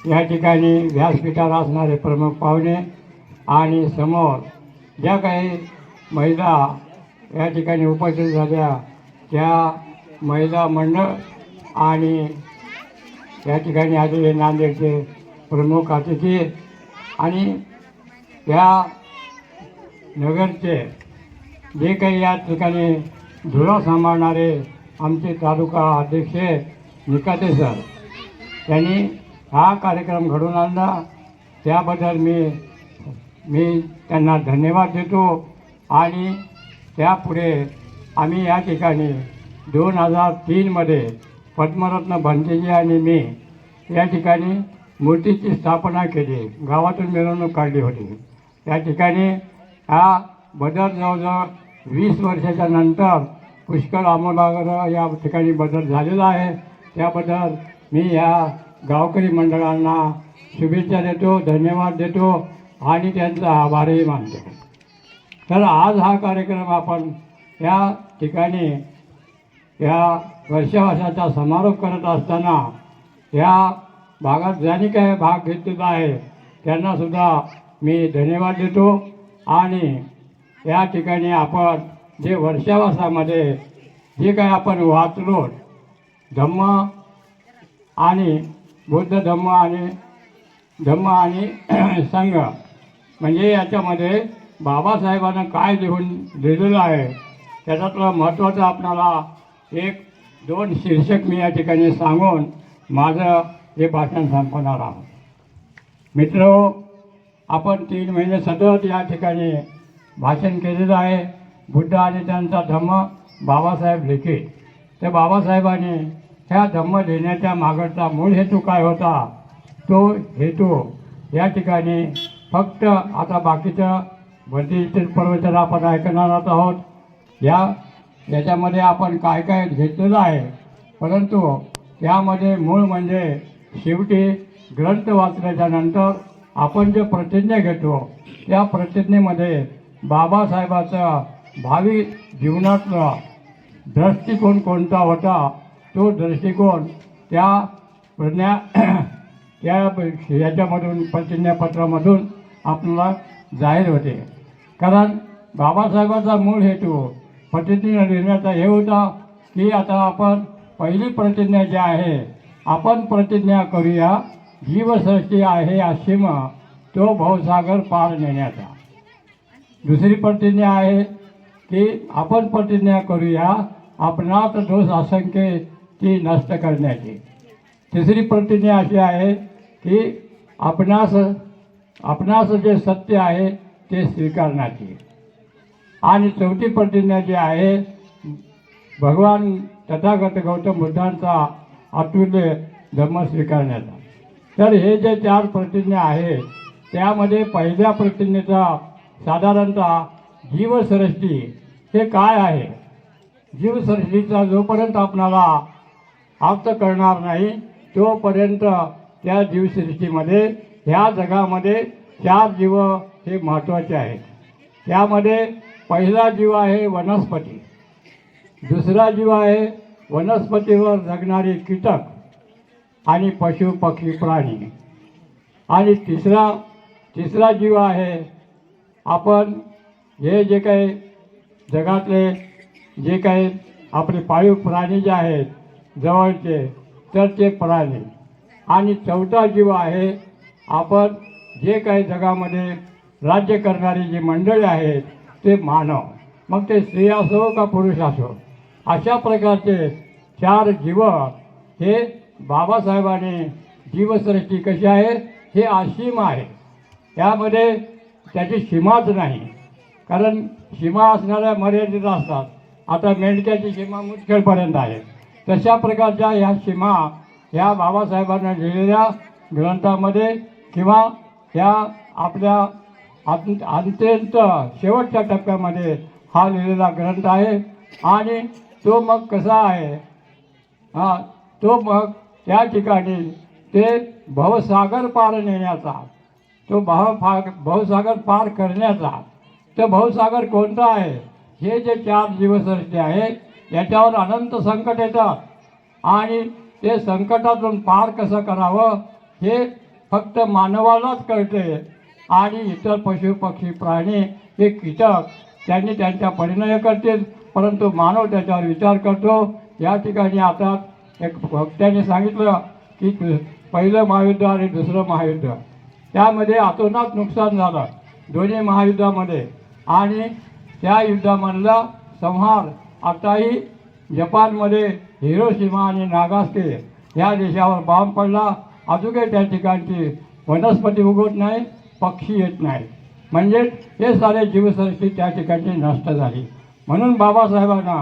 या ठिकाणी व्यासपीठावर असणारे प्रमुख पाहुणे आणि समोर ज्या काही महिला या ठिकाणी उपस्थित झाल्या त्या महिला मंडळ आणि या ठिकाणी आलेले नांदेडचे प्रमुख अतिथी आणि या नगरचे जे काही या ठिकाणी धुळा सांभाळणारे आमचे तालुका अध्यक्ष निकाते सर, त्यांनी हा कार्यक्रम घडवून आणला. त्याबद्दल मी त्यांना धन्यवाद देतो. आणि त्यापुढे आम्ही या ठिकाणी 2003मध्ये पद्मरत्न भंतेजी आणि मी या ठिकाणी मूर्तीची स्थापना केली. गावातून मिरवणूक काढली होती. त्या ठिकाणी हा बदल जवळजवळ 20 वर्षाच्या नंतर पुष्कळ आमोलाग्र या ठिकाणी बदल झालेला आहे. त्याबद्दल मी या गावकरी मंडळांना शुभेच्छा देतो, धन्यवाद देतो आणि त्यांचा आभारही मानतो. तर आज हा कार्यक्रम आपण या ठिकाणी या वर्षाचा समारोप करत असताना या भागात ज्यांनी काय भाग घेतलेला आहे त्यांनासुद्धा मी धन्यवाद देतो. आणि या ठिकाणी आपण जे वर्षावासामध्ये जे काय आपण वाचलो धम्म आणि बुद्ध धम्म आणि संघ, म्हणजे याच्यामध्ये बाबासाहेबांना काय लिहून दिलेलं आहे त्याच्यातलं महत्त्वाचं आपणाला 1-2 शीर्षक मी या ठिकाणी सांगून माझं हे भाषण संपवणार आहोत. मित्र, आपण 3 महिने सतत या ठिकाणी भाषण केलेलं आहे. बुद्ध आणि त्यांचा धम्म बाबासाहेब लिखित. तर बाबासाहेबांनी ह्या धम्म लिहिण्याच्या मागचा मूळ हेतू काय होता, तो हेतू या ठिकाणी फक्त आता बाकीचं भरती प्रवचन आपण ऐकणार आहोत. याच्यामध्ये आपण काय काय घेतलेलं आहे, परंतु यामध्ये मूळ म्हणजे शेवटी ग्रंथ वाचल्याच्या नंतर आपण जे प्रतिज्ञा घेतो त्या प्रतिज्ञेमध्ये बाबासाहेबाचा भावी जीवनातला दृष्टिकोन कोणता होता, तो दृष्टिकोन त्या प्रज्ञा त्या याच्यामधून प्रतिज्ञापत्रामधून आपल्याला जाहीर होते. कारण बाबासाहेबांचा मूळ हेतू प्रतिज्ञा लिहिण्याचा हे होता की आता आपण पहिली प्रतिज्ञा जी आहे, आपण प्रतिज्ञा करूया जीवसृष्टी आहे असीम तो भवसागर पार नेण्याचा. दुसरी प्रतिज्ञा आहे की आपण प्रतिज्ञा करूया आपणात दोष असंख्य ती नष्ट करण्याची. तिसरी प्रतिज्ञा अशी आहे की आपणास जे सत्य आहे ते स्वीकारण्याची. आणि चौथी प्रतिज्ञा जी आहे भगवान तथागत गौतम बुद्धांचा अतुल्य धर्म स्वीकारण्याचा. तर हे जे 4 प्रतिज्ञा आहेत त्यामध्ये पहिल्या प्रतिज्ञेचा साधारणतः जीवसृष्टी हे काय आहे, जीवसृष्टीचा जोपर्यंत आपणाला अर्थ करणार नाही तोपर्यंत त्या जीवसृष्टीमध्ये ह्या जगामध्ये 4 जीव हे महत्त्वाचे आहेत. त्यामध्ये पहिला जीव आहे वनस्पती, दुसरा जीव आहे वनस्पतीवर जगणारे कीटक आणि पशु पक्षी प्राणी, आणि तिसरा जीव आहे आपण हे जे काही जगातले जे काही आपले पाळीव प्राणी जे आहेत जवळचे तर ते प्राणी, आणि चौथा जीव आहे आपण जे काही जगामध्ये राज्य करणारी जी मंडळी आहेत ते मानव, मग ते स्त्री असो का पुरुष असो. अशा प्रकारचे 4 जीव हे बाबासाहेबांनी जीवसृष्टी कशी आहे हे असीम आहे. त्यामध्ये त्याची सीमाच नाही, कारण सीमा असणाऱ्या मर्यादित असतात. आता मेंढक्याची सीमा मुदखेडपर्यंत आहे. तशा प्रकारच्या ह्या सीमा ह्या बाबासाहेबांना लिहिलेल्या ग्रंथामध्ये किंवा ह्या आपल्या अत्यंत शेवटच्या टप्प्यामध्ये हा लिहिलेला ग्रंथ आहे. आणि तो मग कसा आहे, तो मग त्या ठिकाणी ते भवसागर पार नेण्याचा, तो भवसागर पार करण्याचा. तर भवसागर कोणता आहे, हे जे 4 जीवसृष्टी आहे याच्यावर अनंत संकट येतात आणि ते संकटातून पार कसं करावं हे फक्त मानवालाच कळते. आणि इतर पशु पक्षी प्राणी हे कीटक त्यांनी त्यांच्या परिणय करतील, परंतु मानव त्याच्यावर विचार करतो. या ठिकाणी आता एक वक्त्याने सांगितलं की पहिलं महायुद्ध आणि दुसरं महायुद्ध त्यामध्ये अतोनात नुकसान झालं दोन्ही महायुद्धामध्ये. आणि त्या युद्धामधला संहार आताही जपानमध्ये हिरोशिमा आणि नागासाकी ह्या देशावर बॉम्ब पडला. अजूनही त्या ठिकाणची वनस्पती उगवत नाही, पक्षी येत नाही, म्हणजे हे सारे जीवसृष्टी त्या ठिकाणी नष्ट झाली. म्हणून बाबासाहेबांना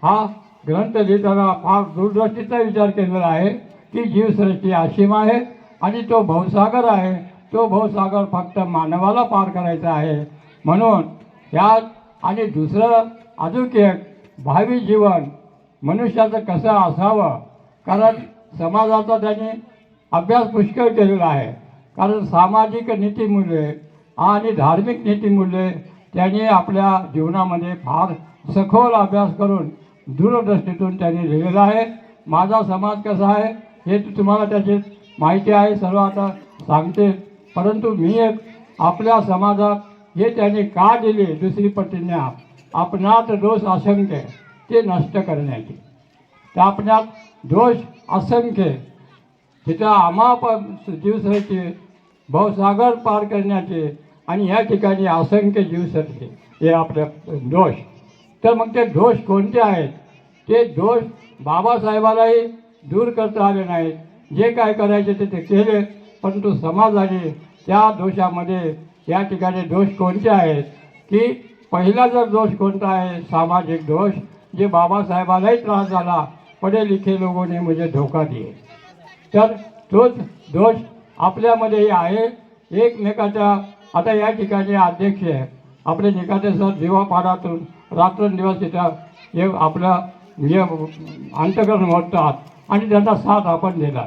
हा ग्रंथ लिहिताना फार दूरदृष्टीचा विचार केलेला आहे की जीवसृष्टी असीम आहे आणि तो भवसागर आहे. तो भवसागर फक्त मानवाला पार करायचा आहे. म्हणून यात आणि दुसरं अजून एक भावी जीवन मनुष्याचं कसं असावं, कारण समाजाचा त्यांनी अभ्यास पुष्कळ केलेला आहे. कारण सामाजिक नीतिमूल्ये आणि धार्मिक नीतिमूल्ये त्यांनी आपल्या जीवनामध्ये फार सखोल अभ्यास करून दूरदृष्टीतून त्यांनी लिहिलेला आहे. माझा समाज कसा आहे हे तुम्हाला त्याची माहिती आहे, सर्व आता सांगते. परंतु मी एक आपल्या समाजात हे त्यांनी का दिली दुसरी प्रतिज्ञा, आपणात दोष असंख्य ते नष्ट करण्याची. तर आपणात दोष असंख्य तिथं आमाप जीवसृष्टी भवसागर पार करण्याचे आणि या ठिकाणी असंख्य जीवसृष्टी हे आपले दोष. तर मग ते दोष कोणते आहेत, ते दोष बाबासाहेबालाही दूर करता आले नाहीत. जे काय करायचे ते केले, परंतु समाजाने त्या दोषामध्ये या ठिकाणी दोष कोणते आहेत की पहिला जर दोष कोणता आहे सामाजिक दोष, जे बाबासाहेबालाही त्रास झाला, पढे लिखे लोगों ने मुझे धोका दिए. तर तोच दोष आपल्यामध्येही आहे. एकमेकाच्या आता या ठिकाणी अध्यक्ष आहे आपले निकाते सर जीवापाडातून रात्रंदिवस तिथं हे आपलं हे अंतकरण मोडतात आणि त्यांचा साथ आपण दिला.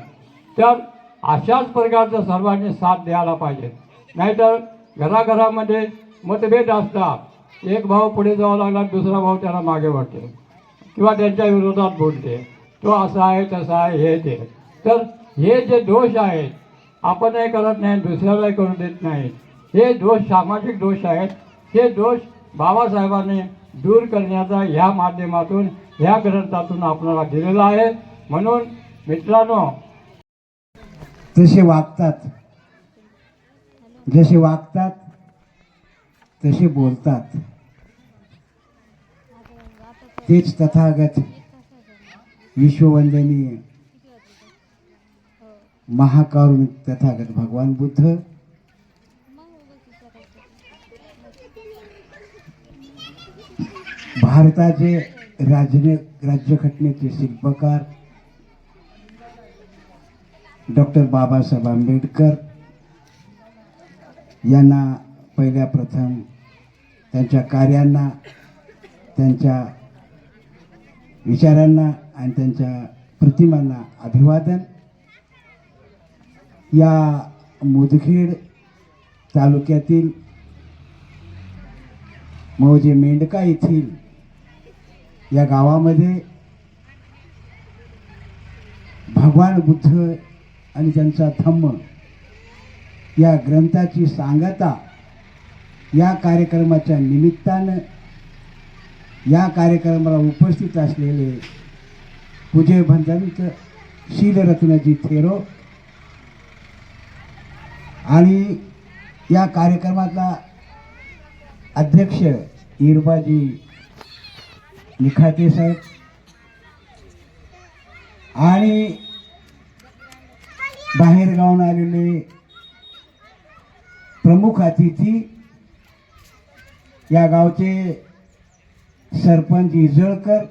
तर अशाच प्रकारचं सर्वांनी साथ द्यायला पाहिजे. नाहीतर घराघरामध्ये मतभेद असतात. एक भाऊ पुढे जावं लागला, दुसरा भाऊ त्याला मागे वाटते किंवा त्यांच्या विरोधात बोलते, तो असा आहे तसा आहे हे ते. तर हे जे दोष आहेत आपणही करत नाही, दुसऱ्यालाही करू देत नाही, हे दोष सामाजिक दोष आहेत. हे दोष बाबासाहेबांनी दूर करण्याचा ह्या माध्यमातून ह्या ग्रंथातून आपल्याला दिलेला आहे. म्हणून मित्रांनो, जसे वागतात तसे बोलतात, तेच तथागत विश्ववंदनीय महाकारुणिक तथागत भगवान बुद्ध भारताचे राज्यघटनेचे शिल्पकार डॉक्टर बाबासाहेब आंबेडकर यांना पहिल्या प्रथम त्यांच्या कार्यांना, त्यांच्या विचारांना आणि त्यांच्या प्रतिमांना अभिवादन. या मुदखेड तालुक्यातील मौजे मेंढका येथील या गावामध्ये भगवान बुद्ध आणि त्यांचा धम्म या ग्रंथाची सांगता या कार्यक्रमाच्या निमित्तानं या कार्यक्रमाला उपस्थित असलेले पूज्य भंजंत शीलरत्नजी थेरो आणि या कार्यक्रमातला अध्यक्ष इरबाजी निखाते साहेब आणि बाहेरगावून आलेले प्रमुख अतिथी, या गावचे सरपंच इजळकर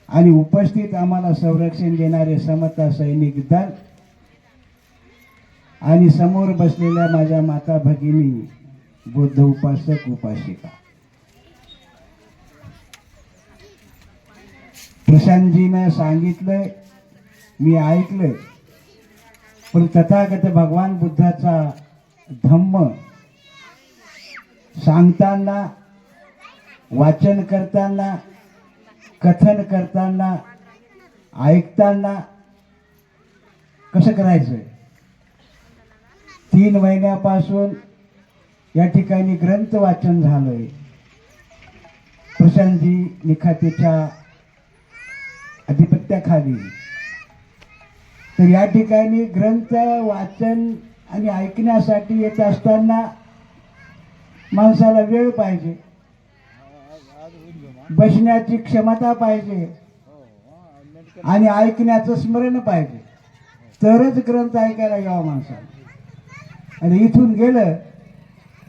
आणि उपस्थित आम्हाला संरक्षण देणारे समता सैनिक दल आणि समोर बसलेल्या माझ्या माता भगिनी बुद्ध उपासक उपासिका. प्रशांतजीनं सांगितलंय, मी ऐकलंय, पण तथागत भगवान बुद्धाचा धम्म सांगताना, वाचन करताना, कथन करताना, ऐकताना कसं करायचं. 3 महिन्यापासून या ठिकाणी ग्रंथ वाचन झालंय प्रशांतजी निखातेच्या अधिपत्याखाली. तर या ठिकाणी ग्रंथ वाचन आणि ऐकण्यासाठी येत असताना माणसाला वेळ पाहिजे, बसण्याची क्षमता पाहिजे आणि ऐकण्याचं स्मरण पाहिजे, तरच ग्रंथ ऐकायला यावं माणसाला. आणि इथून गेलं,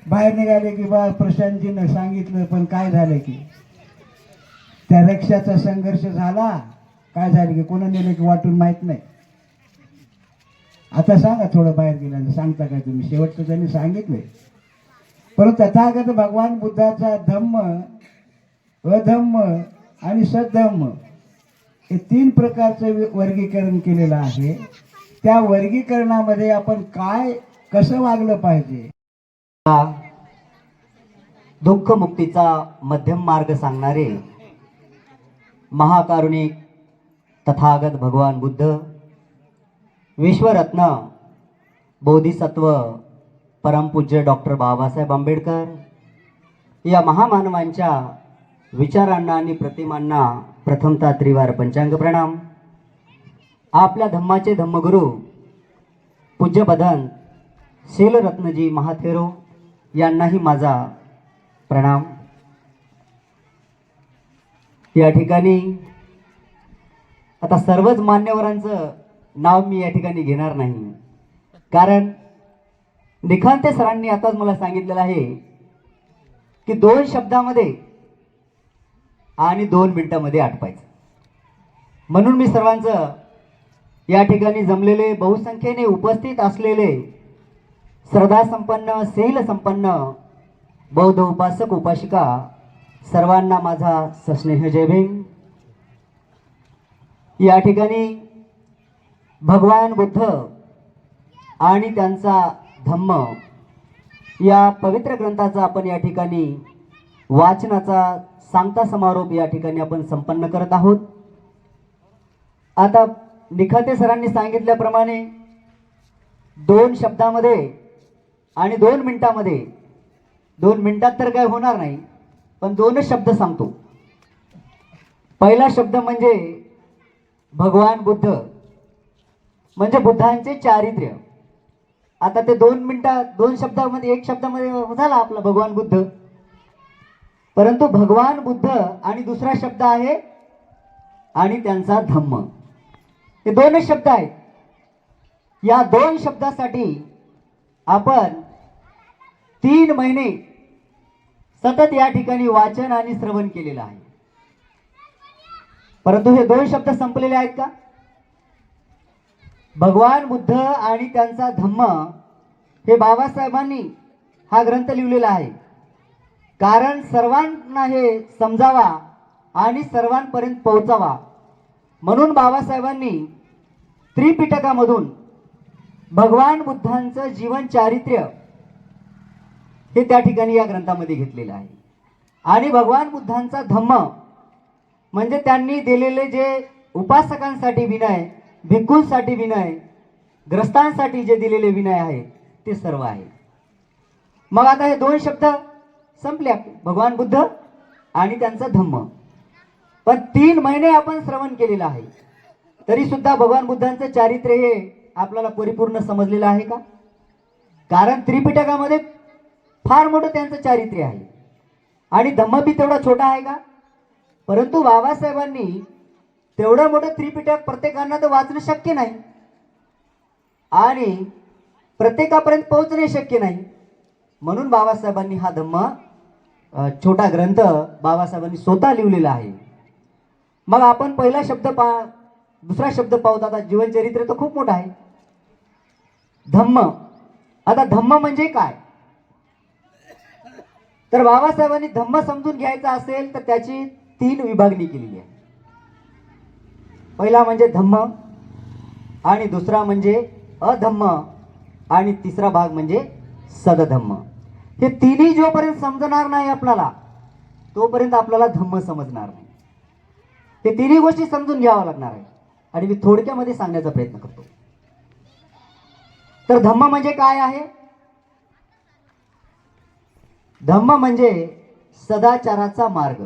बाहेर निघाले की बा प्रशांतजीनं सांगितलं, पण काय झालं की त्या रक्षाचा संघर्ष झाला, काय झालं की कोणा नेलं की वाटून माहीत नाही. आता सांगा, थोडं बाहेर गेल्यानं सांगता काय तुम्ही? शेवटचं त्यांनी सांगितलंय. परंतु तथागत भगवान बुद्धाचा धम्म, अधम्म आणि सद्धम्म हे 3 प्रकारचं वर्गीकरण केलेलं आहे. त्या वर्गीकरणामध्ये आपण काय कसं वागलं पाहिजे, दुःख मुक्तीचा मध्यम मार्ग सांगणारे महाकारुणिक तथागत भगवान बुद्ध, विश्वरत्न बोधिसत्व परमपूज्य डॉक्टर बाबासाहेब आंबेडकर या महामानवांच्या विचारांना आणि प्रतिमांना प्रथमतः त्रिवार पंचांग प्रणाम. आपल्या धम्माचे धम्मगुरू पूज्य भदंत शीलरत्नजी महाथेरो यांनाही माझा प्रणाम. या ठिकाणी आता सर्वच मान्यवरांचं नाव मी या ठिकाणी घेणार नाही, कारण निखाते सरांनी आताच मला सांगितलेलं आहे की 2 शब्दामध्ये आणि 2 मिनिटांमध्ये आटपायचं. म्हणून मी सर्वांचं या ठिकाणी जमलेले, बहुसंख्येने उपस्थित असलेले श्रद्धा संपन्न, शील संपन्न बौद्ध उपासक उपासिका सर्वांना माझा सस्नेह जय भीम. या ठिकाणी भगवान बुद्ध आणि त्यांचा धम्म या पवित्र ग्रंथाचा आपण या ठिकाणी वाचनाचा सांगता समारोप या ठिकाणी आपण संपन्न करत आहोत. आता निखाते सरांनी सांगितल्याप्रमाणे 2 शब्दामध्ये आणि 2 मिनिटामध्ये, 2 मिनिटात तर काय होणार नाही, पण 2च शब्द सांगतो. पहिला शब्द म्हणजे भगवान बुद्ध, म्हणजे बुद्धांचे चारित्र्य. आता ते 2 मिनिटात 2 शब्दामध्ये 1 शब्दामध्ये झाला आपला भगवान बुद्ध. परंतु भगवान बुद्ध आणि दुसरा शब्द आहे आणि त्यांचा धम्म, हे 2च शब्द आहेत. या 2 शब्दासाठी आपण 3 महिने सतत या ठिकाणी वाचन आणि श्रवण केलेलं आहे. परंतु हे 2 शब्द संपलेले आहेत का? भगवान बुद्ध आणि त्यांचा धम्म हे बाबासाहेबांनी हा ग्रंथ लिहिलेला आहे. कारण सर्वांना हे समजावा आणि सर्वांपर्यंत पोहोचावा म्हणून बाबासाहेबांनी त्रिपिटकामधून भगवान बुद्धांचं जीवन चारित्र्य हे त्या ठिकाणी या ग्रंथामध्ये घेतलेलं आहे. आणि भगवान बुद्धांचा धम्म म्हणजे त्यांनी दिलेले जे उपासकांसाठी विनय, भिक्खूंसाठी विनय, ग्रस्तांसाठी जे दिलेले विनय आहेत ते सर्व आहे. मग आता हे 2 शब्द संपले, भगवान बुद्ध आणि त्यांचा धम्म. पण 3 महिने आपण श्रवण केलेलं आहे, तरी सुद्धा भगवान बुद्धांचं चारित्र्य हे आपल्याला परिपूर्ण समजलेलं आहे का? कारण त्रिपिटकामध्ये फार मोठं त्यांचं चारित्र्य आहे आणि धम्म बी तेवढा छोटा आहे का? परंतु बाबासाहेबांनी तेवढं मोठं त्रिपिटक प्रत्येकांना तर वाचणं शक्य नाही आणि प्रत्येकापर्यंत पोहोचणे शक्य नाही. म्हणून बाबासाहेबांनी हा धम्म छोटा ग्रंथ बाबासाहेबांनी स्वतः लिहिलेला आहे. मग आपण पहिला शब्द दुसरा शब्द पाहूत. आता जीवनचरित्र तर खूप मोठं आहे. धम्म. आता धम्म म्हणजे काय? तर बाबासाहेबांनी धम्म समजून घ्यायचा असेल तर त्याची 3 विभागणी केलेली आहे. पहिला म्हणजे धम्म, आणि दुसरा म्हणजे अधम्म, आणि तिसरा भाग म्हणजे सदधम्म. हे तिन्ही जोपर्यंत समजणार नाही आपल्याला तोपर्यंत आपल्याला धम्म समजणार नाही. हे तिन्ही गोष्टी समजून घ्याव्या लागणार आहे आणि मी थोडक्यामध्ये सांगण्याचा प्रयत्न करतो. तर धम्म म्हणजे काय आहे? धम्म म्हणजे सदाचाराचा मार्ग.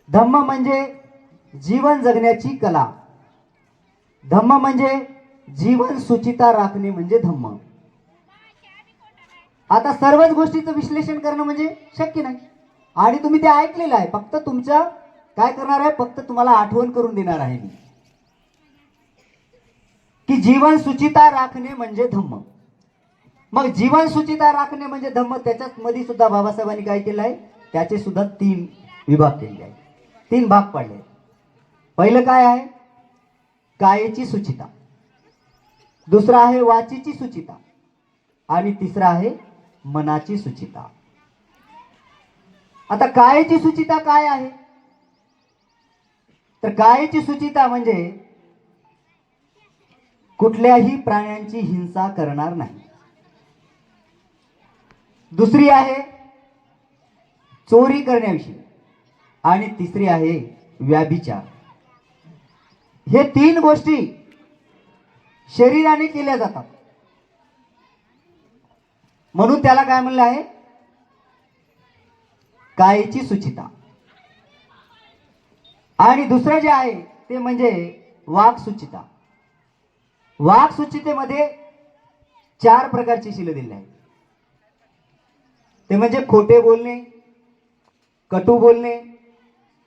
धम्म म्हणजे जीवन जगण्याची कला. धम्म म्हणजे जीवन सुचिता राखणे म्हणजे धम्म. आता सर्वच गोष्टीचं विश्लेषण करणं म्हणजे शक्य नाही आणि तुम्ही ते ऐकलेलं आहे. फक्त तुमच्या काय करणार आहे, फक्त तुम्हाला आठवण करून देणार आहे मी की जीवन सुचिता राखणे म्हणजे धम्म. मग जीवन सुचिता राखणे म्हणजे धम्म, त्याच्यात मध्ये सुद्धा बाबासाहेबांनी काय केलं आहे, त्याचे सुद्धा 3 विभाग केले आहेत, 3 भाग पाडले. पहिलं काय आहे? कायेची सुचिता. दुसरा आहे वाचीची सुचिता आणि तिसरा आहे मनाची सुचिता. आता कायेची सुचिता काय आहे? तर कायेची सुचिता म्हणजे कुठल्याही प्राण्यांची हिंसा करणार नाही. दुसरी आहे चोरी करण्याविषयी आणि तिसरी आहे व्याभिचार. हे 3 गोष्टी शरीराने केल्या जातात म्हणून त्याला काय म्हणलं आहे? कायेची सुचिता. आणि दुसरं जे आहे ते म्हणजे वाक् सुचिता. वाक् सुचितेमध्ये 4 प्रकारची शीलं दिली आहेत. ते म्हणजे खोटे बोलणे, कटू बोलणे,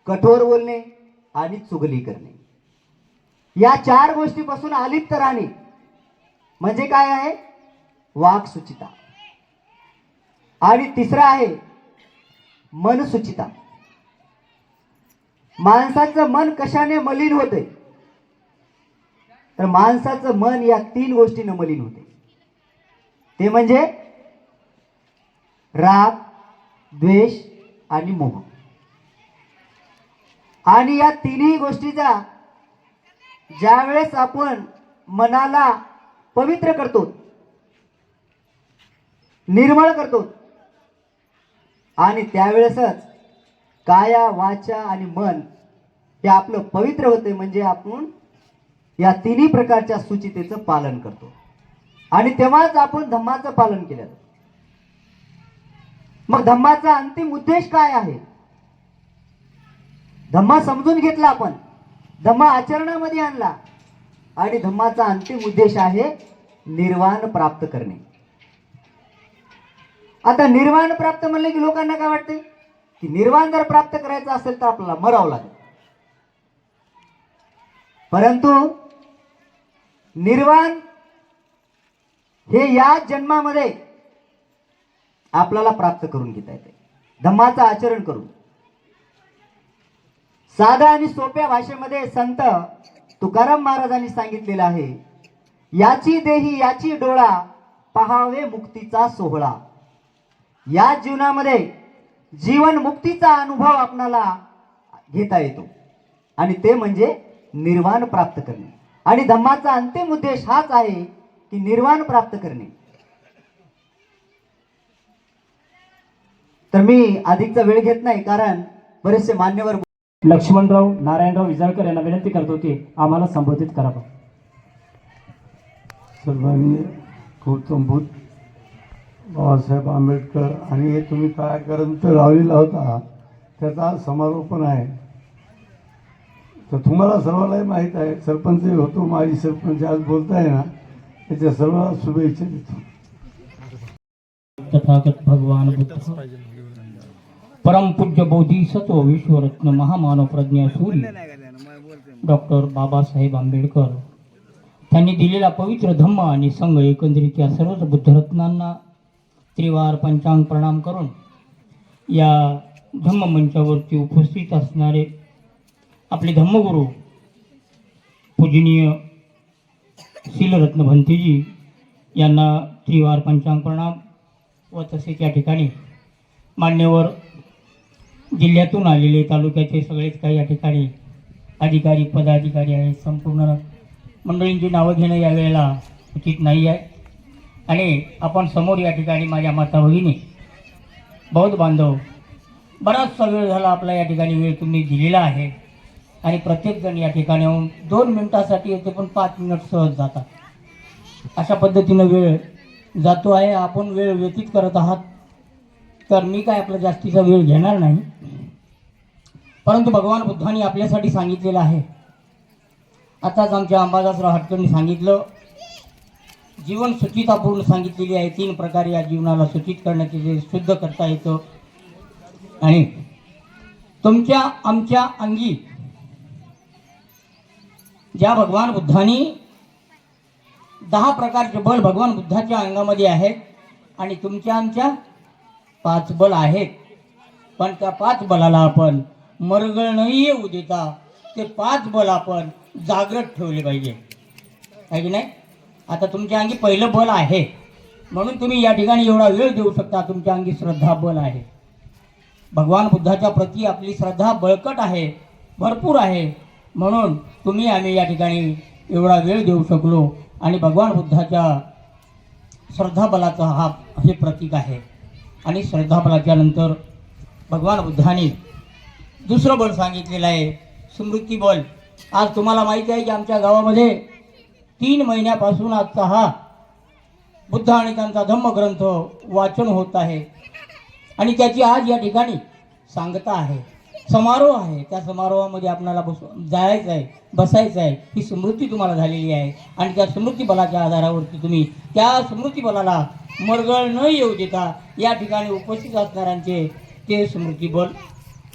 कठोर बोलणे आणि चुगली करणे. या 4 गोष्टीपासून अलिप्त राहणे म्हणजे काय आहे? वाक् सुचिता. आणि तिसरा आहे मन सुचिता. माणसाचं मन कशाने मलिन होते? तर माणसाचं मन या 3 गोष्टीने मलिन होते. ते म्हणजे राग, द्वेष आणि मोह. आणि या 3ही गोष्टीचा ज्यावेळेस आपण मनाला पवित्र करतो, निर्मळ करतो, आणि त्यावेळेसच काया, वाचा आणि मन हे आपलं पवित्र होते. म्हणजे आपण या तिन्ही प्रकारच्या सूचितेचं पालन करतो आणि तेव्हाच आपण धम्माचं पालन केलं. मग धम्माचा अंतिम उद्देश काय आहे? धम्मा समजून घेतला आपण, धम्मा आचरणामध्ये आणला आणि धम्माचा अंतिम उद्देश आहे निर्वाण प्राप्त करणे. आता निर्वाण प्राप्त म्हणले की लोकांना काय वाटते की निर्वाण जर प्राप्त करायचं असेल तर आपल्याला मरावं लागेल. परंतु निर्वाण हे या जन्मामध्ये आपल्याला प्राप्त करून घेता येते धम्माचं आचरण करून. साध्या आणि सोप्या भाषेमध्ये संत तुकाराम महाराजांनी सांगितलेलं आहे, याची देही याची डोळा पहावे मुक्तीचा सोहळा. या जीवनामध्ये जीवन मुक्तीचा अनुभव आपणाला घेता येतो आणि ते म्हणजे निर्वाण प्राप्त करणे. आणि धम्माचा अंतिम उद्देश हाच आहे की निर्वाण प्राप्त करणे. तर मी अधिकचा वेळ घेत नाही, कारण बरेचसे मान्यवर. लक्ष्मणराव नारायणराव विजाळकर यांना विनंती करतो की आम्हाला संबोधित करावं. सर्वांनी गौतम बुद्ध, बाबासाहेब आंबेडकर आणि हे तुम्ही काय ग्रंथ लावलेला होता त्याचा आज समारोपण आहे. तर तुम्हाला सर्वांनाही माहीत आहे, सरपंच होतो, माजी सरपंच आज बोलताय ना, त्याच्या सर्वांना शुभेच्छा देतो. तथागत भगवान बुद्ध, परम पूज्य बोधिसत्व विश्वरत्न महामानव प्रज्ञा सूर्य डॉक्टर बाबासाहेब आंबेडकर त्यांनी दिलेला पवित्र धम्म आणि संघ एकंदरीत या सर्वच बुद्धरत्नांना त्रिवार पंचांग प्रणाम करून या धम्म मंचावरती उपस्थित असणारे आपले धम्मगुरू पूजनीय शीलरत्न भंतेजी यांना त्रिवार पंचांग प्रणाम व तसेच या ठिकाणी मान्यवर जिल्ह्यातून आलेले तालुक्याचे सगळेच काही या ठिकाणी अधिकारी पदाधिकारी आहेत. संपूर्ण मंडळींची नावं घेणं यावेळेला उचित नाही आहे आणि आपण समोर या ठिकाणी माझ्या माता भगिनी बौद्ध बांधव बराचसा वेळ झाला आपला या ठिकाणी वेळ तुम्ही दिलेला आहे आणि प्रत्येकजण या ठिकाणी येऊन 2 मिनिटासाठी येते पण 5 मिनिट सहज जातात. अशा पद्धतीनं वेळ जातो आहे. आपण वेळ व्यतीत करत आहात तर मी काय आपला जास्तीचा वेळ घेणार नाही. परंतु भगवान बुद्धांनी आपल्यासाठी सांगितलेलं आहे. आताच आमच्या अंबादासराव हटकरनी सांगितलं, जीवन सुचितापूर्ण सांगितलेली आहे. 3 प्रकारे या जीवनाला सूचित करण्याचे जे शुद्ध करता येतं आणि तुमच्या आमच्या अंगी ज्या भगवान बुद्धांनी 10 प्रकारचे बल भगवान बुद्धाच्या अंगामध्ये आहेत आणि तुमच्या आमच्या 5 बल आहेत. पण त्या 5 बलाला आपण मरगळ नाही येऊ देता ते 5 बल आपण जागृत ठेवले पाहिजे, आहे की नाही. आता तुमच्या अंगी पहिलं बल आहे म्हणून तुम्ही या ठिकाणी एवढा वेळ देऊ शकता. तुमच्या अंगी श्रद्धा बल आहे. भगवान बुद्धाच्या प्रती आपली श्रद्धा बळकट आहे, भरपूर आहे, म्हणून तुम्ही आम्ही या ठिकाणी एवढा वेळ देऊ शकलो. आणि भगवान बुद्धाच्या श्रद्धाबलाचा हे प्रतीक आहे. आणि श्रद्धाबलाच्या नंतर भगवान बुद्धांनी दुसरं बल सांगितलेलं आहे, स्मृती बल. आज तुम्हाला माहिती आहे की आमच्या गावामध्ये 3 महिन्यापासून आजचा हा बुद्ध आणि त्यांचा धम्मग्रंथ वाचन होत आहे आणि त्याची आज या ठिकाणी सांगता आहे, समारोह आहे. त्या समारोहामध्ये आपल्याला जायचं आहे, बसायचं आहे. ही स्मृती तुम्हाला झालेली आहे आणि त्या स्मृती बलाच्या आधारावरती तुम्ही त्या स्मृती बलाला मरगळ न येऊ देता या ठिकाणी उपस्थित असणाऱ्यांचे ते स्मृती बल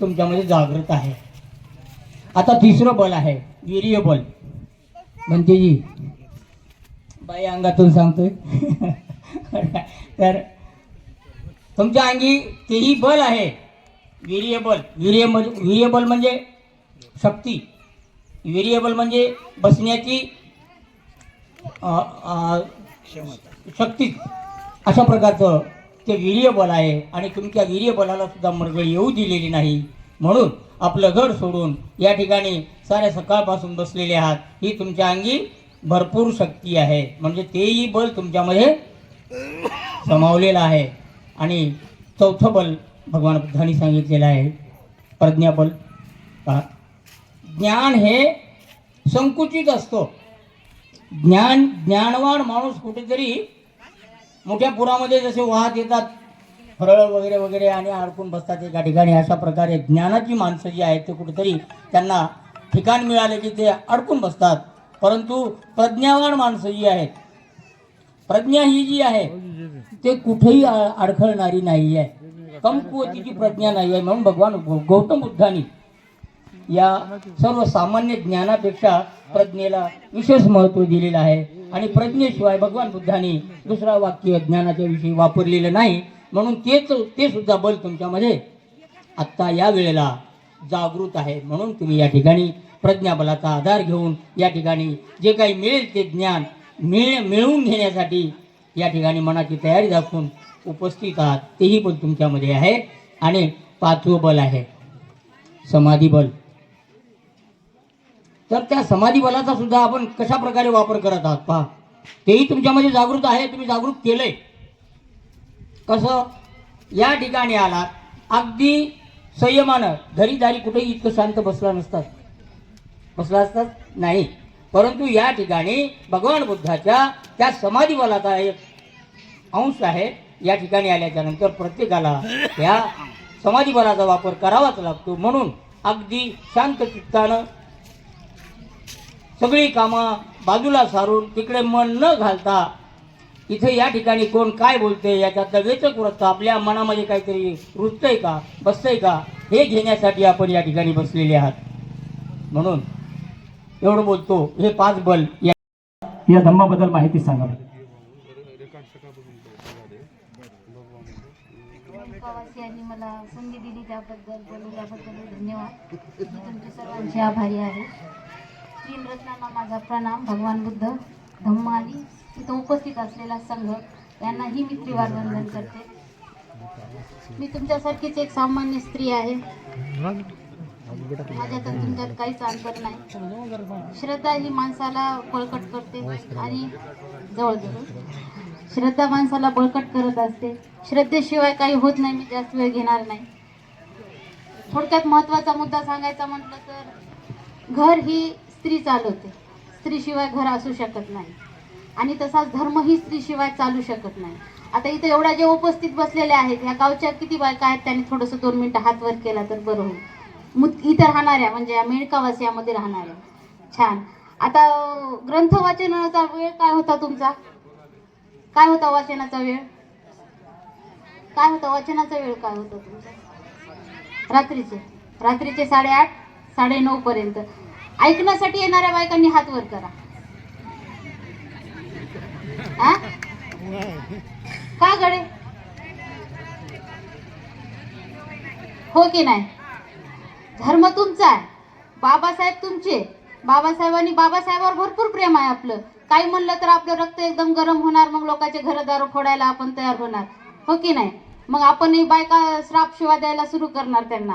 तुमच्यामध्ये जागृत आहे. आता तिसरं बल आहे वीर्य बल. म्हणतेजी बाई अंगातून सांगतोय तर तुमच्या अंगी तेही बल आहे, वीर्यबल. वीर्यबल म्हणजे शक्ती. वीर्यबल म्हणजे बसण्याची शक्ती. अशा प्रकारचं ते वीर्यबल आहे आणि तुमच्या वीर्यबलाला सुद्धा मरगळ येऊ दिलेली नाही. म्हणून आपलं घर सोडून या ठिकाणी साऱ्या सकाळपासून बसलेले आहात. ही तुमच्या अंगी भरपूर शक्ती आहे, म्हणजे तेही बल तुमच्यामध्ये समावलेलं आहे. आणि चौथं बल भगवान बुद्धांनी सांगितलेलं आहे प्रज्ञाबल. ज्ञान हे संकुचित असतो ज्ञानवान माणूस कुठेतरी मोठ्या पुरामध्ये जसे वाहत येतात फरळ वगैरे वगैरे आणि अडकून बसतात एका ठिकाणी, अशा प्रकारे ज्ञानाची माणसं जी आहेत ते कुठेतरी त्यांना ठिकाण मिळाले की ते अडकून बसतात. परंतु प्रज्ञावान माणसं जी आहेत, प्रज्ञा ही जी आहे ते कुठेही अडखळणारी नाही आहे, कमकुवतीची प्रज्ञा नाही आहे. म्हणून भगवान गौतम बुद्धांनी या सर्व सामान्य ज्ञानापेक्षा प्रज्ञेला विशेष महत्त्व दिलेलं आहे. आणि प्रज्ञेशिवाय भगवान बुद्धांनी दुसरा वाक्य ज्ञानाच्या विषयी वापरलेलं नाही. म्हणून ते सुद्धा बल तुमच्यामध्ये आत्ता या वेळेला जागृत आहे. म्हणून तुम्ही या ठिकाणी प्रज्ञाबलाचा आधार घेऊन या ठिकाणी जे काही मिळेल ते ज्ञान मिळवून घेण्यासाठी या ठिकाणी मनाची तयारी दाखवून उपस्थित आहात. तेही बल तुमच्यामध्ये आहे. आणि पाचवं बल आहे समाधी बल. तर त्या समाधी बलाचा सुद्धा आपण कशा प्रकारे वापर करत आहात पहा, तेही तुमच्यामध्ये जागृत आहे. तुम्ही जागृत केलंय कसं? या ठिकाणी आलात अगदी संयमानं, घरी दारी कुठेही इतकं शांत बसला असतात नाही. परंतु या ठिकाणी भगवान बुद्धाच्या त्या समाधी बलाचा एक अंश आहे. या ठिकाणी आल्याच्या नंतर प्रत्येकाला या समाधी बलाचा वापर करावाच लागतो. म्हणून अगदी शांत चित्तानं सगळी कामं बाजूला सारून तिकडे मन न घालता इथे या ठिकाणी कोण काय बोलते याच्यातलं वेचक वृत्त आपल्या मनामध्ये काहीतरी रुजतंय का, बसतंय का, हे घेण्यासाठी आपण या ठिकाणी बसलेले आहात. म्हणून एवढं बोलतो. हे 5 बल या धम्माबद्दल माहिती सांगा. यांनी मला संधी दिली त्याबद्दल बोलवल्याबद्दल धन्यवाद. मी तुमचे सर्वांचे आभारी आहे. 3 रत्नांना माझा प्रणाम. भगवान बुद्ध, धम्म आणि इथं उपस्थित असलेला संघ यांनाही मी त्रिवार वंदन करते. मी तुमच्यासारखीच एक सामान्य स्त्री आहे. माझ्यात आणि तुमच्यात काहीच अंतर नाही. श्रद्धा ही माणसाला बळकट करते आणि जवळ धरून श्रद्धा माणसाला बळकट करत असते. श्रद्धेशिवाय काही होत नाही. मी जास्त वेळ घेणार नाही. थोडक्यात महत्त्वाचा मुद्दा सांगायचा म्हटलं तर घर ही स्त्री चालवते. स्त्रीशिवाय घर असू शकत नाही. आणि तसाच धर्म ही स्त्रीशिवाय चालू शकत नाही. आता इथं एवढ्या जे उपस्थित बसलेले आहेत, ह्या गावच्या किती बायका आहेत त्यांनी थोडंसं 2 मिनिटं हात वर केला तर बरं होईल. इथं राहणाऱ्या म्हणजे या मेणकावासियामध्ये राहणाऱ्या. छान. आता ग्रंथ वाचनाचा वेळ काय होता तुमचा? काय होता वाचनाचा वेळ? काय होता वाचनाचा वेळ? काय होता तुमचा? रात्रीचे 8:30 9:30 पर्यंत. ऐकण्यासाठी येणाऱ्या बायकांनी हात वर करा. का गडे? हो की नाही? धर्म तुमचा आहे, बाबासाहेब तुमचे. बाबासाहेबांवर भरपूर प्रेम आहे आपलं. काही म्हणलं तर आपलं रक्त एकदम गरम होणार. मग लोकांचे घरदार फोडायला आपण तयार होणार. हो की नाही? मग आपणही बायका श्राप शिवा द्यायला सुरू करणार त्यांना.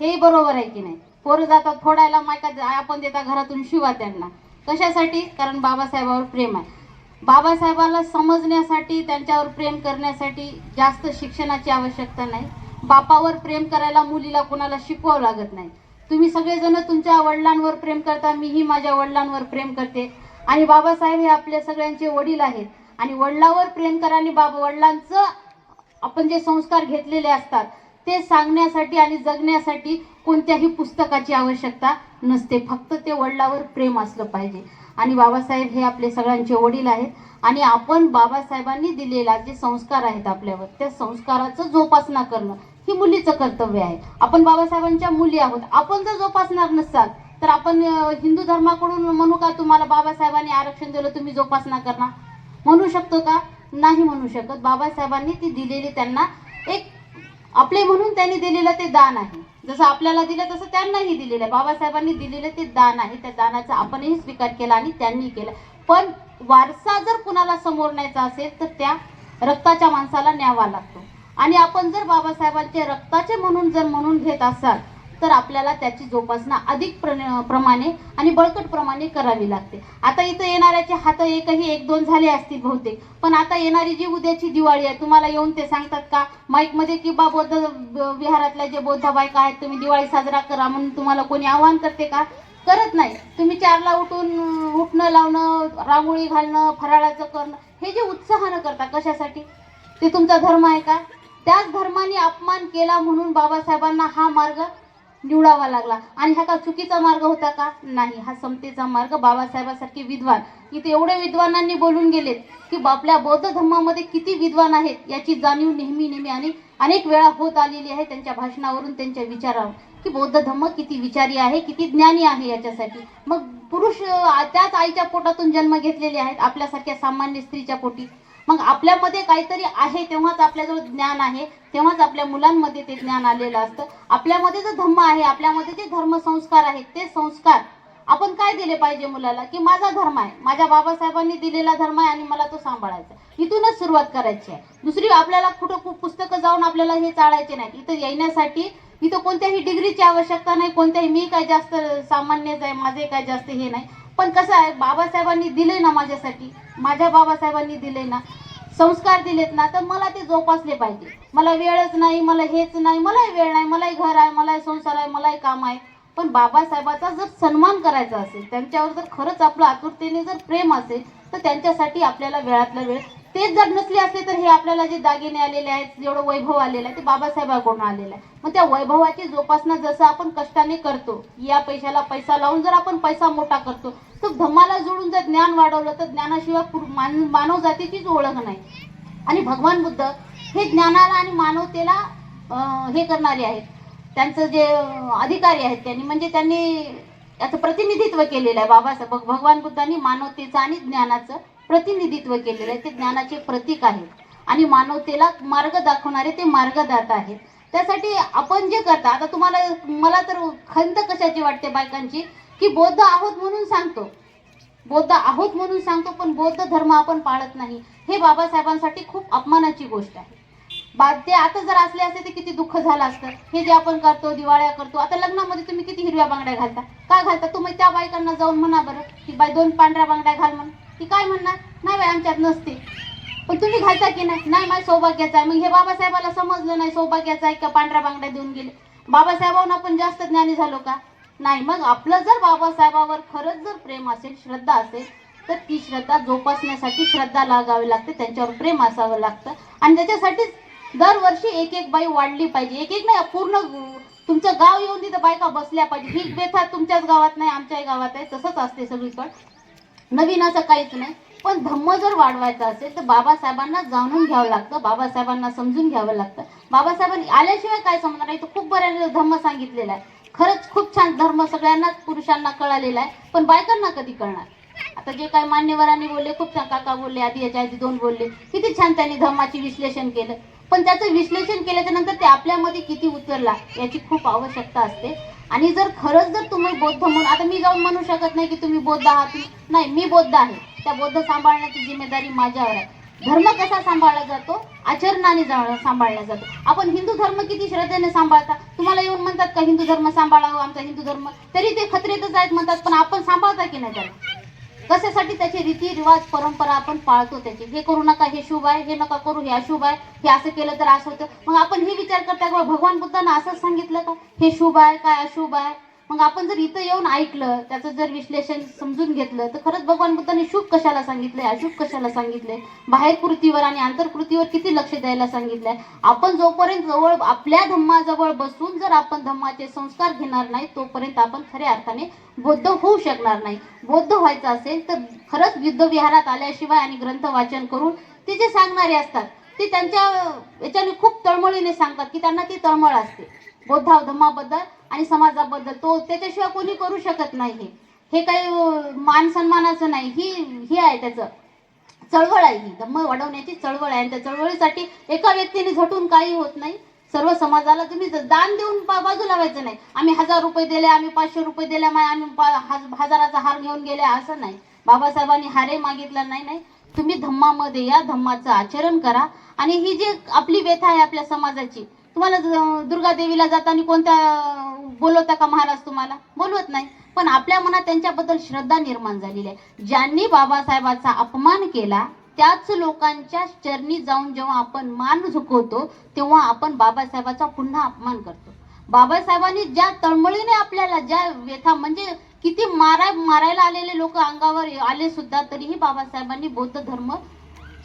हेही बरोबर आहे की नाही? पोरं जातात फोडायला, मायका आपण देता घरातून शिवा त्यांना. कशासाठी? कारण बाबासाहेबावर प्रेम आहे. बाबासाहेबाला समजण्यासाठी, त्यांच्यावर प्रेम करण्यासाठी जास्त शिक्षणाची आवश्यकता नाही. बापावर प्रेम करायला मुलीला कोणाला शिकवावं लागत नाही. तुम्ही सगळेजण तुमच्या वडिलांवर प्रेम करता. मीही माझ्या वडिलांवर प्रेम करते. आणि बाबासाहेब हे आपल्या सगळ्यांचे वडील आहेत. आणि वडिलांवर प्रेम करा आणि वडिलांचं आपण जे संस्कार घेतलेले असतात ते सांगण्यासाठी आणि जगण्यासाठी कोणत्याही पुस्तकाची आवश्यकता नसते. फक्त ते वडिलांवर प्रेम असलं पाहिजे. आणि बाबासाहेब हे आपले सगळ्यांचे वडील आहेत. आणि आपण बाबासाहेबांनी दिलेला जे संस्कार आहेत आपल्यावर, त्या संस्काराचं जोपासना करणं ही मुलीचं कर्तव्य आहे. आपण बाबासाहेबांच्या मुली आहोत. आपण जर जोपासणार नसाल तर आपण हिंदू धर्माकडून म्हणू का तुम्हाला बाबासाहेबांनी आरक्षण दिलं तुम्ही जोपासना करणार? म्हणू शकतो का? नाही म्हणू शकत. बाबासाहेबांनी ती दिलेली त्यांना एक आपले म्हणून त्यांनी दिलेलं ते दान आहे. जसं आपल्याला दिलं तसं त्यांनाही दिलेलं आहे. बाबासाहेबांनी दिलेलं ते दान आहे. त्या दानाचा आपणही स्वीकार केला आणि त्यांनी केला. पण वारसा जर कुणाला समोर न्यायचा असेल तर त्या रक्ताच्या माणसाला न्यावा लागतो. आणि आपण जर बाबासाहेबांचे रक्ताचे म्हणून घेत असाल तर आपल्याला त्याची जोपासना अधिक प्रमाणे आणि बळकट प्रमाणे करावी लागते. आता इथं येणाऱ्याचे हात एकही 1-2 झाले असतील बहुतेक. पण आता येणारी जी उद्याची दिवाळी आहे तुम्हाला येऊन ते सांगतात का माईकमध्ये की बा बौद्ध विहारातल्या जे बौद्ध बायका आहेत तुम्ही दिवाळी साजरा करा म्हणून तुम्हाला कोणी आवाहन करते का? करत नाही. तुम्ही 4ला उठणं लावणं, रांगोळी घालणं, फराळाचं करणं, हे जे उत्साहानं करता कशासाठी? ते तुमचा धर्म आहे का? त्याच धर्माने अपमान केला म्हणून बाबासाहेबांना हा मार्ग निवडावा लागला. आणि हा का चुकीचा मार्ग होता का? नाही, हा समतेचा मार्ग. बाबासाहेबांसारखे विद्वान इथे एवढे विद्वानांनी बोलून गेलेत की आपल्या बौद्ध धर्मामध्ये किती विद्वान आहेत याची जाणीव नेहमी आणि अनेक वेळा होत आलेली आहे त्यांच्या भाषणावरून, त्यांच्या विचारावर, की बौद्ध धर्म किती विचारी आहे, किती ज्ञानी आहे. याच्यासाठी मग पुरुष त्याच आईच्या पोटातून जन्म घेतलेले आहेत आपल्यासारख्या सामान्य स्त्रीच्या पोटी. मग आपल्यामध्ये काहीतरी आहे तेव्हाच आपल्याजवळ ज्ञान आहे, तेव्हाच आपल्या मुलांमध्ये ते ज्ञान आलेलं असतं. आपल्यामध्ये जो धम्म आहे, आपल्यामध्ये जे धर्मसंस्कार आहेत, ते संस्कार आपण काय दिले पाहिजे मुलाला? की माझा धर्म आहे, माझ्या बाबासाहेबांनी दिलेला धर्म आहे आणि मला तो सांभाळायचा. इथूनच सुरुवात करायची आहे. दुसरी आपल्याला कुठं पुस्तकं जाऊन आपल्याला हे चाळायचे नाहीत. इथं येण्यासाठी इथं कोणत्याही डिग्रीची आवश्यकता नाही, कोणत्याही मी काय जास्त सामान्यच आहे, माझे काय जास्त हे नाही. पण कसं आहे, बाबासाहेबांनी दिले ना माझ्यासाठी, माझ्या बाबासाहेबांनी दिले ना संस्कार दिलेत ना, तर मला ते जोपासले पाहिजे. मला वेळच नाही, मला हेच नाही, मलाही वेळ नाही, मलाही घर आहे, मलाही संसार आहे, मलाही काम आहे. पण बाबासाहेबाचा जर सन्मान करायचा असेल, त्यांच्यावर जर खरंच आपलं आतुरतेने जर प्रेम असेल, तर त्यांच्यासाठी आपल्याला वेळातला वेळ, तेच जर नसले असते तर हे आपल्याला जे दागिने आलेले आहेत, जेवढं वैभव आलेलं आहे, ते बाबासाहेबांकडून आलेलं आहे. मग त्या वैभवाची जोपासना जसं आपण कष्टाने करतो, या पैशाला पैसा लावून जर आपण पैसा मोठा करतो, तर धम्माला जोडून जर ज्ञान वाढवलं तर ज्ञानाशिवाय मानव जातीचीच ओळख नाही. आणि भगवान बुद्ध हे ज्ञानाला आणि मानवतेला हे करणारे आहेत. त्यांचं जे अधिकारी आहेत त्यांनी याचं प्रतिनिधित्व केलेलं आहे. बाबासाहेब भगवान बुद्धांनी मानवतेचं आणि ज्ञानाचं प्रतिनिधित्व केलेलं आहे. ते ज्ञानाचे प्रतीक आहेत आणि मानवतेला मार्ग दाखवणारे ते मार्गदाता आहेत. त्यासाठी आपण जे करता, आता मला तर खंत कशाची वाटते बायकांची, की बौद्ध आहोत म्हणून सांगतो, पण बौद्ध धर्म आपण पाळत नाही. हे बाबासाहेबांसाठी खूप अपमानाची गोष्ट आहे. ते आता जर असले असते तर किती दुःख झालं असतं. हे जे आपण करतो, दिवाळ्या करतो, आता लग्नामध्ये तुम्ही किती हिरव्या बांगड्या घालता, का घालता? तुम्ही त्या बायकांना जाऊन म्हणा बरं की बाई 2 पांढऱ्या बांगड्या घाल म्हणून, ती काय म्हणणार? नाही बाई आमच्यात नसते. पण तुम्ही घालता की नाही? नाही, माझ्या सौभाग्याचं आहे. मग हे बाबासाहेबाला समजलं नाही सौभाग्याचं आहे का पांढऱ्या बांगड्या देऊन गेले. बाबासाहेबांना आपण जास्त ज्ञानी झालो का? नाही. मग आपलं जर बाबासाहेबावर खरंच जर प्रेम असेल, श्रद्धा असेल, तर ती श्रद्धा जोपासण्यासाठी श्रद्धा लागावी लागते, त्यांच्यावर प्रेम असावं लागतं. आणि त्याच्यासाठीच दरवर्षी एक बाई वाढली पाहिजे. एक नाही, पूर्ण तुमचं गाव येऊन तिथं बायका बसल्या पाहिजे. ही बेथा तुमच्याच गावात नाही, आमच्याही गावात आहे. तसंच असते सगळीकडे, नवीन असं काहीच नाही. पण धम्म जर वाढवायचा असेल तर बाबासाहेबांना जाणून घ्यावं लागतं, बाबासाहेबांना समजून घ्यावं लागतं. बाबासाहेबांनी आल्याशिवाय काय समजणार आहे? तो खूप बऱ्या धम्म सांगितलेला आहे. खरंच खूप छान धर्म सगळ्यांनाच पुरुषांना कळालेला आहे, पण बायकांना कधी कळणार? आता जे काही मान्यवरांनी बोलले, खूप छान, काका बोलले, आधी याच्या आधी 2 बोलले, किती छान त्यांनी धर्माचे विश्लेषण केलं. पण त्याचं विश्लेषण केल्याच्या नंतर ते आपल्यामध्ये किती उतरला याची खूप आवश्यकता असते. आणि जर खरंच जर तुम्ही बौद्ध म्हणून, आता मी जाऊन म्हणू शकत नाही की तुम्ही बौद्ध आहात, नाही, मी बौद्ध आहे. त्या बौद्ध सांभाळण्याची जिम्मेदारी माझ्यावर आहे. धर्म कसा सांभाळला जातो? आचरणाने सांभाळला जातो. आपण हिंदू धर्म किती श्रद्धेने सांभाळता. तुम्हाला येऊन म्हणतात का हिंदू धर्म सांभाळावं, आमचा हिंदू धर्म, तरी ते खत्रेतच आहेत म्हणतात. पण आपण सांभाळता की नाही त्याला? कशासाठी? त्याचे रीतिरिवाज परंपरा आपण पाळतो. त्याचे हे करू नका, हे शुभ आहे, हे नका करू, हे अशुभ आहे, हे असं केलं तर असं होतं. मग आपण हे विचार करता का भगवान बुद्धांना असंच सांगितलं का हे शुभ आहे काय अशुभ आहे? मग आपण जर इथं येऊन ऐकलं, त्याचं जर विश्लेषण समजून घेतलं, तर खरंच भगवान बुद्धांनी शुभ कशाला सांगितलंय, अशुभ कशाला सांगितलंय, बाहेर कृतीवर आणि आंतरकृतीवर किती लक्ष द्यायला सांगितलंय. आपण जोपर्यंत जवळ आपल्या धम्माजवळ बसून जर आपण धम्माचे संस्कार घेणार नाही, तोपर्यंत आपण खऱ्या अर्थाने बौद्ध होऊ शकणार नाही. बौद्ध व्हायचं असेल तर खरंच युद्धविहारात आल्याशिवाय आणि ग्रंथ वाचन करून ते जे सांगणारे असतात ते त्यांच्या याच्याने खूप तळमळीने सांगतात, की त्यांना ती तळमळ असते बौद्ध धम्माबद्दल आणि समाजाबद्दल. तो त्याच्याशिवाय कोणी करू शकत नाही. हे काही मान सन्मानाचं नाही, ही आहे त्याचं चळवळ आहे. ही धम्म वाढवण्याची चळवळ आहे. आणि त्या चळवळीसाठी एका व्यक्तीने झटून काही होत नाही. सर्व समाजाला तुम्ही दान देऊन बाजूला व्हायचं नाही. आम्ही 1000 रुपये दिले, आम्ही 500 रुपये दिले, आम्ही 1000चा हार घेऊन गेले, असं नाही. बाबासाहेबांनी हारे मागितला नाही. तुम्ही धम्मामध्ये या, धम्माचं आचरण करा. आणि ही जी आपली व्यथा आहे आपल्या समाजाची, तुम्हाला दुर्गा देवीला जाताना कोणत्या बोलवता का महाराज? तुम्हाला बोलवत नाही. पण आपल्या मनात त्यांच्याबद्दल श्रद्धा निर्माण झालेली आहे. ज्यांनी बाबासाहेबांचा अपमान केला त्याच लोकांच्या चरणी जाऊन जेव्हा आपण मान झुकवतो, तेव्हा आपण बाबासाहेबाचा पुन्हा अपमान करतो. बाबासाहेबांनी ज्या तळमळीने आपल्याला ज्या व्यथा, म्हणजे किती मारायला आलेले लोक अंगावर आले सुद्धा तरीही बाबासाहेबांनी बौद्ध धर्म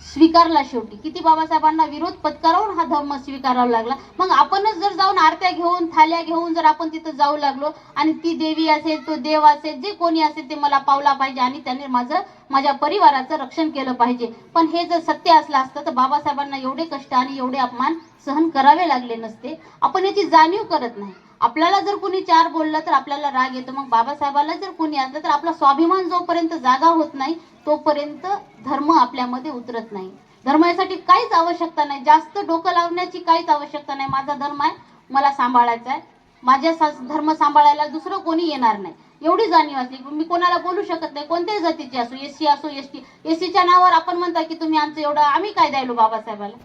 स्वीकारला. शेवटी किती बाबासाहेबांना विरोध पत्करावून हा धर्म स्वीकारावा लागला. मग आपणच जर जाऊन आरत्या घेऊन थाल्या घेऊन जर आपण तिथं जाऊ लागलो आणि ती देवी असेल तो देव असेल जे कोणी असेल ते मला पावला पाहिजे आणि त्याने माझ्या परिवाराचं रक्षण केलं पाहिजे, पण हे जर सत्य असलं असतं तर बाबासाहेबांना एवढे कष्ट आणि एवढे अपमान सहन करावे लागले नसते. आपण याची जाणीव करत नाही. आपल्याला जर कोणी चार बोललं तर आपल्याला राग येतो. मग बाबासाहेबांना जर कोणी असलं तर आपला स्वाभिमान जोपर्यंत जागा होत नाही तोपर्यंत धर्म आपल्यामध्ये उतरत नाही. धर्म यासाठी काहीच आवश्यकता नाही, जास्त डोकं लावण्याची काहीच आवश्यकता नाही. माझा धर्म आहे, मला सांभाळायचा आहे. माझ्या धर्म सांभाळायला दुसरं कोणी येणार नाही एवढी जाणीव असली. मी कोणाला बोलू शकत नाही, कोणत्याही जातीची असो, एससी असो एसटी. एससीच्या नावावर आपण म्हणता की तुम्ही आमचं एवढं, आम्ही काय द्यायलो बाबासाहेबाला?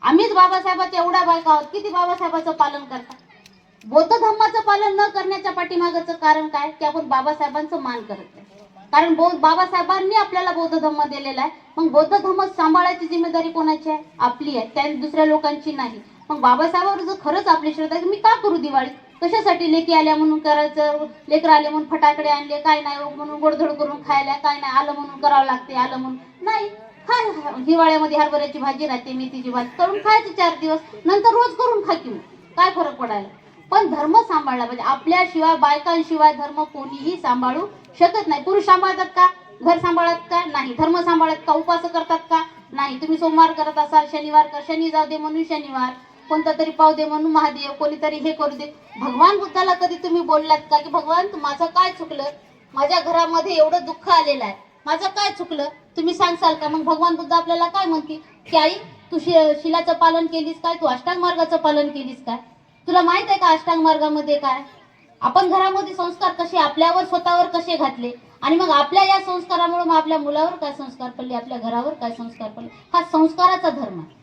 आम्हीच बाबासाहेबाच्या एवढ्या बायका आहोत. किती बाबासाहेबाचं पालन करतात? बौद्ध धर्माचं पालन न करण्याच्या पाठीमागचं कारण काय? की आपण बाबासाहेबांचं मान करत नाही. कारण बाबासाहेबांनी आपल्याला बौद्ध धर्म दिलेला आहे. मग बौद्ध धर्म सांभाळायची जिम्मेदारी कोणाची आहे? आपली आहे, त्या दुसऱ्या लोकांची नाही. मग बाबासाहेबांवर जर खरंच आपली श्रद्धा आहे, मी का करू दिवाळी? कशासाठी? लेकी आल्या म्हणून करायचं, लेकर आले म्हणून फटाकडे आणले, काय नाही म्हणून गोडधोड करून खायला, काय नाही आलं म्हणून करावं लागते, आलं म्हणून नाही. खा, हिवाळ्यामध्ये हरभऱ्याची भाजी राहते, मेथीची भाजी करून खायची 4 दिवस, नंतर रोज करून खा की, काय फरक पडायला? पण धर्म सांभाळला पाहिजे. आपल्याशिवाय बायकांशिवाय धर्म कोणीही सांभाळू शकत नाही. पुरुष सांभाळतात का? घर सांभाळत का? नाही. धर्म सांभाळत का? उपवास करतात का? नाही. तुम्ही सोमवार करत असाल, शनिवार कर, शनी जाऊ दे म्हणून शनिवार, कोणता तरी पाव दे म्हणून महादेव, कोणीतरी हे करू दे. भगवान बुद्धाला कधी तुम्ही बोललात का की भगवान माझं काय चुकलं? माझ्या घरामध्ये एवढं दुःख आलेलं आहे, माझं काय चुकलं? तुम्ही सांगसाल का? मग भगवान बुद्ध आपल्याला काय म्हणतील की आई तू शिलाचं पालन केलीस काय? तू अष्टांग मार्गाचं पालन केलीस काय? तुला माहित आहे का अष्टांग मार्गामध्ये काय? आपण घरामध्ये संस्कार कसे आपल्यावर स्वतःवर कसे घातले आणि मग आपल्या या संस्कारामुळे मग आपल्या मुलावर काय संस्कार पडले, आपल्या घरावर काय संस्कार पडले. हा संस्काराचा धर्म आहे,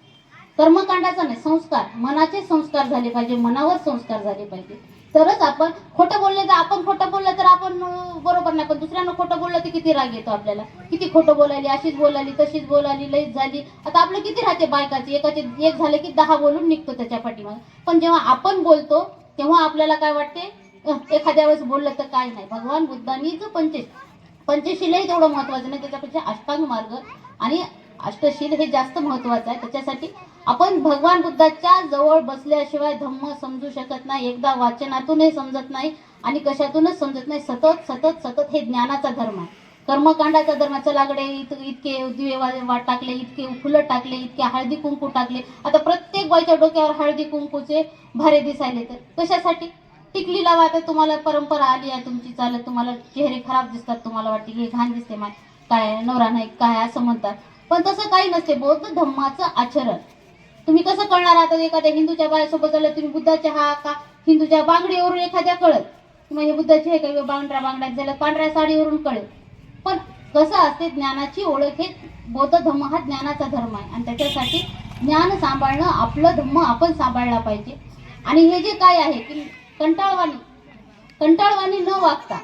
कर्मकांडाचा नाही. संस्कार, मनाचे संस्कार झाले पाहिजे, मनावर संस्कार झाले पाहिजे, तरच आपण खोटं बोलले. तर आपण खोटं बोललं तर आपण बरोबर नाही, पण दुसऱ्यांना खोटं बोललं तर किती राग येतो आपल्याला. किती खोटं बोलायली, अशीच बोलाली, तशीच बोलाली, लईच झाली. आता आपलं किती राहते बायकाची, एकाचे एक झालं की 10 बोलून निघतो त्याच्या पाठीमागे. पण जेव्हा आपण बोलतो तेव्हा आपल्याला काय वाटते, एखाद्या वेळेस बोललं तर काय नाही. भगवान बुद्धांनी जो पंचशीलही तेवढं महत्वाचं नाही, त्याच्यापेक्षा अष्टांग मार्ग आणि अष्टशील हे जास्त महत्वाचं आहे. त्याच्यासाठी आपण भगवान बुद्धाच्या जवळ बसल्याशिवाय धम्म समजू शकत नाही. एकदा वाचनातूनही समजत नाही आणि कशातूनच समजत नाही. सतत सतत सतत हे ज्ञानाचा धर्म आहे, कर्मकांडाचा धर्म. चलागडे इतके दिवे टाकले, इतके फुलं टाकले, इतके हळदी कुंकू टाकले. आता प्रत्येक बाईच्या डोक्यावर हळदी कुंकूचे भारे दिसायले, तर कशासाठी? टिकली लावा. आता तुम्हाला परंपरा आली आहे तुमची चालत, तुम्हाला चेहरे खराब दिसतात, तुम्हाला वाटते की घाण दिसते, काय नवरा नाही काय असं म्हणतात. पण तसं काही नसते. बौद्ध धर्माचं आचरण तुम्ही कसं कळणार? आता एखाद्या हिंदूच्या बायासोबत झालं, तुम्ही बुद्धाच्या हा का हिंदूच्या बांगडीवरून एखाद्या कळत किंवा हे बुद्धाचे हे काही बांगड्या झालं, पांढऱ्या साडीवरून कळेल. पण कसं असते, ज्ञानाची ओळख हे बौद्ध धर्म हा ज्ञानाचा धर्म आहे आणि त्याच्यासाठी ज्ञान सांभाळणं, आपलं धर्म आपण सांभाळला पाहिजे. आणि हे जे काय आहे की कंटाळवाणी न वागता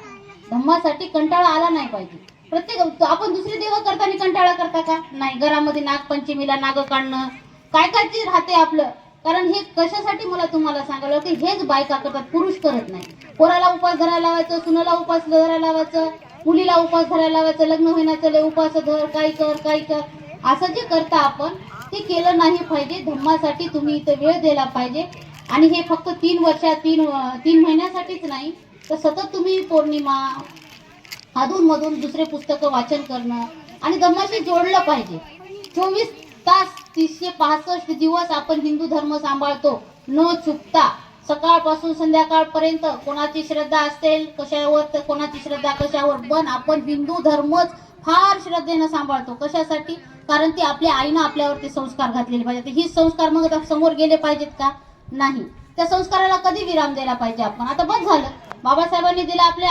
धम्मासाठी कंटाळा आला नाही पाहिजे. प्रत्येक आपण दुसरे देव करताना कंटाळा करता का? नाही. घरामध्ये नागपंचमीला नाग काढणं काय काय चीज राहते आपलं. कारण हे कशासाठी मला तुम्हाला सांगायला की हेच बायका करतात, पुरुष करत नाही. पोराला उपास धरायला लावायचं, सुनाला उपास धरायला लावायचं, मुलीला उपास धरायला लावायचं, लग्न होण्याचं उपास धर, काही कर. असं जे करता आपण ते केलं नाही पाहिजे. धम्मासाठी तुम्ही इथं वेळ दिला पाहिजे. आणि हे फक्त 3 महिन्यासाठीच नाही, तर सतत तुम्ही पौर्णिमा अधूनमधून दुसरे पुस्तकं वाचन करणं आणि धम्माशी जोडलं पाहिजे. 24 तास 365 दिवस आपण हिंदू धर्म सांभाळतो न चुकता. सकाळपासून संध्याकाळपर्यंत कोणाची श्रद्धा असेल कशावर तर कोणाची श्रद्धा कशावर, पण आपण हिंदू धर्मच फार श्रद्धेनं सांभाळतो. कशासाठी? कारण ती आपल्या आईनं आपल्यावरती संस्कार घातलेले पाहिजे. ही संस्कार मग आता समोर गेले पाहिजेत का? नाही. त्या संस्काराला कधी विराम द्यायला पाहिजे आपण? आता बस झालं, बाबासाहेबांनी दिला. आपले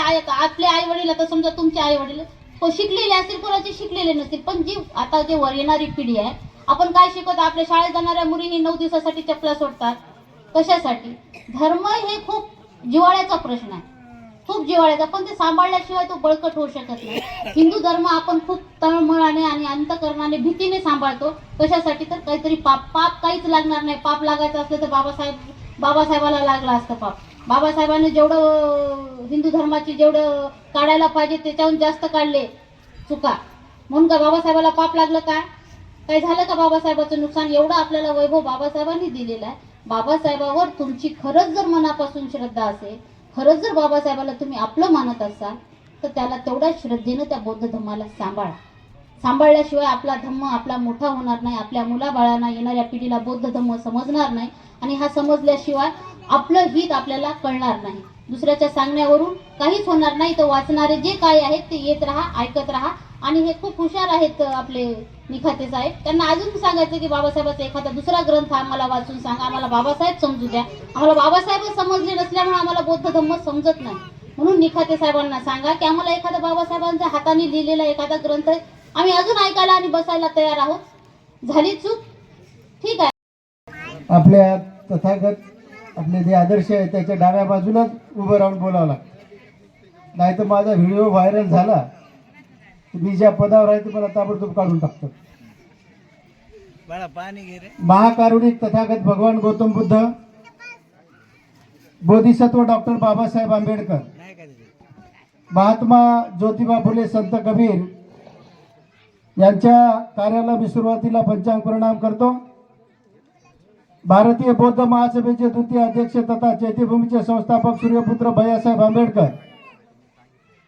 आई वडील, आता समजा तुमचे आई वडील शिकलेले असतील, कोणाचे शिकलेले नसतील, पण जी आता जे वर येणारी पिढी आहे, आपण काय शिकवतो? आपल्या शाळेत जाणाऱ्या मुलीही 9 दिवसासाठी चपला सोडतात. कशासाठी? धर्म हे खूप जिव्हाळ्याचा प्रश्न आहे, खूप जिव्हाळ्याचा, पण ते सांभाळल्याशिवाय तो बळकट होऊ शकत नाही. हिंदू धर्म आपण खूप तळमळाने आणि अंतकरणाने भीतीने सांभाळतो. कशासाठी? तर काहीतरी पाप काहीच लागणार नाही. पाप लागायचं असलं तर बाबासाहेबाला लागलं असतं पाप. बाबासाहेबांनी जेवढं हिंदू धर्माची जेवढं काढायला पाहिजे त्याच्याहून जास्त काढले चुका, म्हणून का बाबासाहेबाला पाप लागलं काय? काय झालं का बाबासाहेबाचं नुकसान? एवढं आपल्याला वैभव बाबासाहेबांनी दिलेलं आहे. बाबासाहेबावर तुमची खरंच जर मनापासून श्रद्धा असेल, खरंच जर बाबासाहेबाला तुम्ही आपलं मानत असाल, तर त्याला तेवढ्याच श्रद्धेनं त्या बौद्ध धम्माला सांभाळा. सांभाळल्याशिवाय आपला धम्म आपला मोठा होणार नाही, आपल्या मुलाबाळांना येणाऱ्या पिढीला बौद्ध धम्म समजणार नाही, आणि हा समजल्याशिवाय आपलं हित आपल्याला कळणार नाही. दुसऱ्याच्या सांगण्यावरून काहीच होणार नाही. तर वाचणारे जे काय आहेत ते येत राहा, ऐकत राहा. आणि हे खूप हुशार आहेत आपले निखाते साहेब, त्यांना अजून सांगायचं की बाबासाहेबाचा एखादा दुसरा ग्रंथ आम्हाला वाचून सांगा, आम्हाला बाबासाहेब समजू द्या. आम्हाला बाबासाहेब समजले नसल्यामुळे आम्हाला बौद्ध धम्म समजत नाही. म्हणून निखाते साहेबांना सांगा की आम्हाला एखादा बाबासाहेबांच्या हाताने लिहिलेला एखादा ग्रंथ आम्ही अजून ऐकायला आणि बसायला तयार आहोत. झाली चूक ठीक आहे. आपल्या तथागत आपले जे आदर्श आहे त्याच्या डाव्या बाजूलाच उभं राहून बोलावं लागतं, नाही तर माझा व्हिडिओ व्हायरल झाला मी ज्या पदावर आहे ते मला ताबडतोब काढून टाकतो. महाकारुणिक तथागत भगवान गौतम बुद्ध, बोधिसत्व डॉक्टर बाबासाहेब आंबेडकर, महात्मा ज्योतिबा फुले, संत कबीर यांच्या कार्याला मी सुरुवातीला पंचांग प्रणाम करतो. भारतीय बौद्ध महासभेचे द्वितीय अध्यक्ष तथा चैत्यभूमीचे संस्थापक सूर्यपुत्र भैयासाहेब आंबेडकर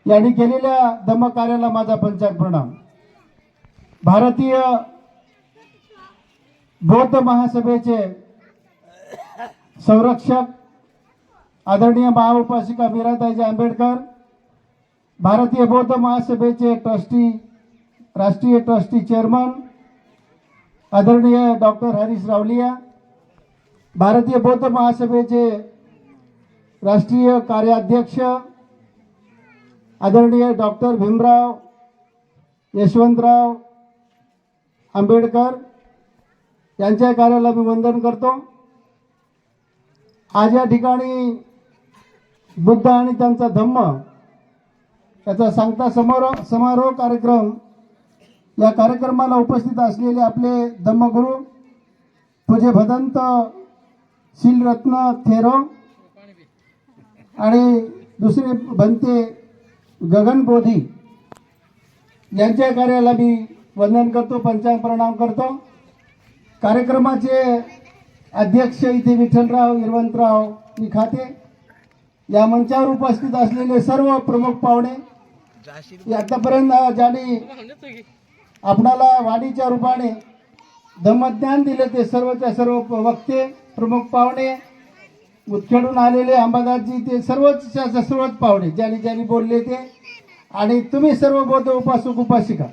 यांनी केलेल्या धम्म कार्याला माझा पंचांग प्रणाम. भारतीय बौद्ध महासभेचे संरक्षक आदरणीय महाउपासिका मीराताईजी आंबेडकर, भारतीय बौद्ध महासभेचे ट्रस्टी, राष्ट्रीय ट्रस्टी चेअरमन आदरणीय डॉक्टर हरीश रावलिया, भारतीय बौद्ध महासभेचे राष्ट्रीय कार्याध्यक्ष आदरणीय डॉक्टर भीमराव यशवंतराव आंबेडकर यांच्या कार्याला मी वंदन करतो. आज या ठिकाणी बुद्ध आणि त्यांचा धम्म याचा सांगता समारोह कार्यक्रम, या कार्यक्रमाला उपस्थित असलेले आपले धम्मगुरू पूज्य भदंत शीलरत्न थेरो आणि दुसरे भंते गगनबोधी यांच्या कार्याला मी वंदन करतो, पंचांग प्रणाम करतो. कार्यक्रमाचे अध्यक्ष इथे विठ्ठलराव यशवंतराव निखाते, या मंचावर उपस्थित असलेले सर्व प्रमुख पाहुणे, आतापर्यंत ज्यांनी आपणाला वाणीच्या रूपाने धम्मज्ञान दिले ते सर्वच्या सर्व वक्ते, प्रमुख पाहुणे, मुतखेडून आलेले अंबादासजी, ते सर्वच पाहुणे ज्यांनी बोलले ते, आणि तुम्ही सर्व बौद्ध उपासक उपासिका.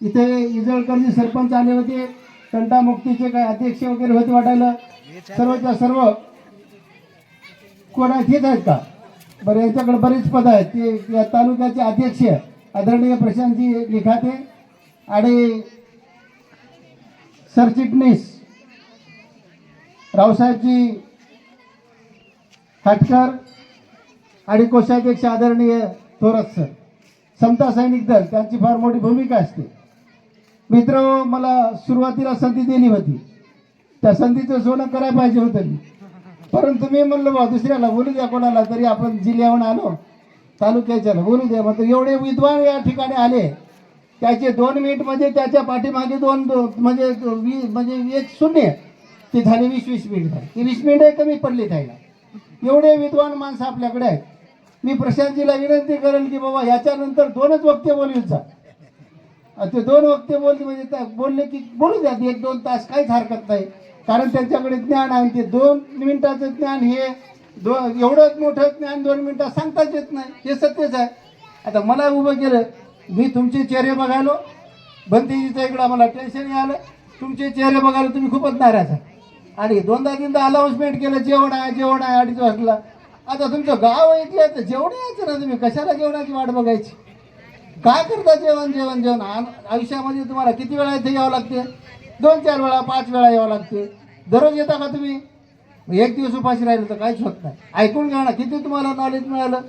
इथे इजळकरजी सरपंच आले होते, तंटामुक्तीचे काय अध्यक्ष वगैरे होते वाटायला, सर्वच्या सर्व कोण आहेत आहेत का? बरं, यांच्याकडे बरेच पद आहेत. ते या तालुक्याचे अध्यक्ष आदरणीय प्रशांतजी निखाते आणि सरचिटणीस रावसाहेबजी हटकर आणि कोषाध्यक्ष आदरणीय थोरात सर. समता सैनिक दल त्यांची फार मोठी भूमिका असते. मित्र, मला सुरुवातीला संधी दिली होती, त्या संधीचं सोनं करायला पाहिजे होतं मी, परंतु मी म्हणलो बा दुसऱ्याला बोलू द्या, कोणाला तरी, आपण जिल्ह्याहून आलो तालुक्याच्याला बोलू द्या. मग एवढे विद्वान या ठिकाणी आले, त्याचे 2 मिनिट म्हणजे त्याच्या पाठीमागे म्हणजे 1-0 ते झाले 20 मिनिट झाले. ते 20 मिनिट कमी पडले त्याला. एवढे विद्वान माणसं आपल्याकडे आहेत. मी प्रशांतजीला विनंती करेल की बाबा याच्यानंतर 2च वक्ते बोलवीत जा. ते 2 वक्ते बोलले की बोलू द्या, 1-2 तास काहीच हरकत नाही, कारण त्यांच्याकडे ज्ञान आहे. ते 2 मिनिटाचं ज्ञान हे एवढं मोठं ज्ञान 2 मिनिटात सांगताच येत नाही, हे सत्यच आहे. आता मला उभं केलं, मी तुमचे चेहरे बघायलो, बंदीजीचं इकडं मला टेन्शन आलं, तुमचे चेहरे बघायला तुम्ही खूपच नाराज आहे. आणि 2दा-3दा अनाउन्समेंट केलं, जेवण आहे 2:30 वाजता. आता तुमचं गाव ऐकलं तर जेवण यायचं ना, तुम्ही कशाला जेवणाची वाट बघायची? काय करता? जेवण आयुष्यामध्ये तुम्हाला किती वेळा इथे यावं लागते? 2-4 वेळा 5 वेळा यावं लागते. दररोज येता का तुम्ही? एक दिवस उपाशी राहिलं तर काहीच होत नाही. ऐकून घ्या ना, किती तुम्हाला नॉलेज मिळालं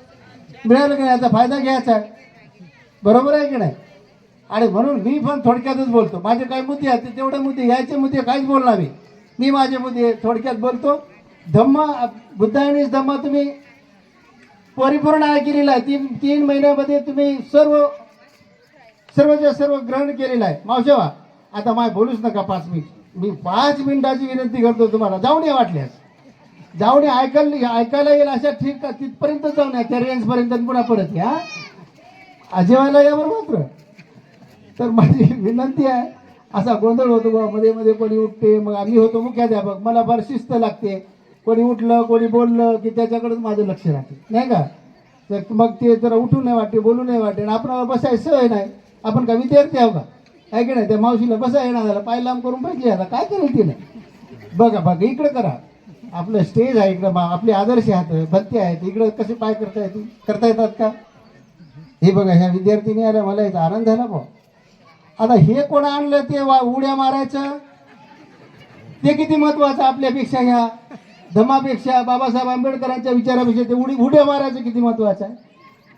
की नाही, याचा फायदा घ्यायचा आहे, बरोबर आहे की नाही? आणि म्हणून मी पण थोडक्यातच बोलतो. माझे काही मुद्दे आहेत, तेवढे मुद्दे, यायचे मुद्दे काहीच बोलणार मी माझे मुद्दे थोडक्यात बोलतो. धम्म बुद्धायनीच धम्म तुम्ही परिपूर्ण केलेला आहे. 3 महिन्यामध्ये तुम्ही सर्वच्या सर्व ग्रहण केलेलं आहे. मावशेवा आता माय बोलूच नका 5 मिनिट. मी 5 मिनिटाची विनंती करतो तुम्हाला. जाऊन या वाटल्यास, जाऊन या, ऐकायला येईल अशा ठीक तिथपर्यंत जाऊन या, त्या रेंजपर्यंत पुन्हा परत या. जेवायला या बरोबर मात्र. तर माझी विनंती आहे, असा गोंधळ होतो बा, मध्ये मध्ये कोणी उठते, मग आम्ही होतो मुख्याध्यापक, मला फार शिस्त लागते. कोणी उठलं कोणी बोललं की त्याच्याकडेच माझं लक्ष राहते, नाही का. तर मग ते जरा उठू नाही वाटते, बोलू नाही वाटते, आणि आपल्याला बसायची सवय नाही. आपण का विद्यार्थी आहो का, आहे की नाही. त्या मावशीला बसा येणार झाला, पाय लांब करून बसली, आता काय करेल तिने. बघा इकडं करा, आपलं स्टेज आहे इकडं, आपले आदर्श आहेत, भत्ते आहेत, इकडं कसे पाय करता येतात का. हे बघा, ह्या विद्यार्थिनी आल्या, मला याचा आनंद झाला भाऊ. आता हे कोण आणलं ते उड्या मारायचं, ते किती महत्वाचं आपल्यापेक्षा, ह्या धमापेक्षा, बाबासाहेब आंबेडकरांच्या विचारापेक्षा ते उड्या मारायचं किती महत्वाचं आहे.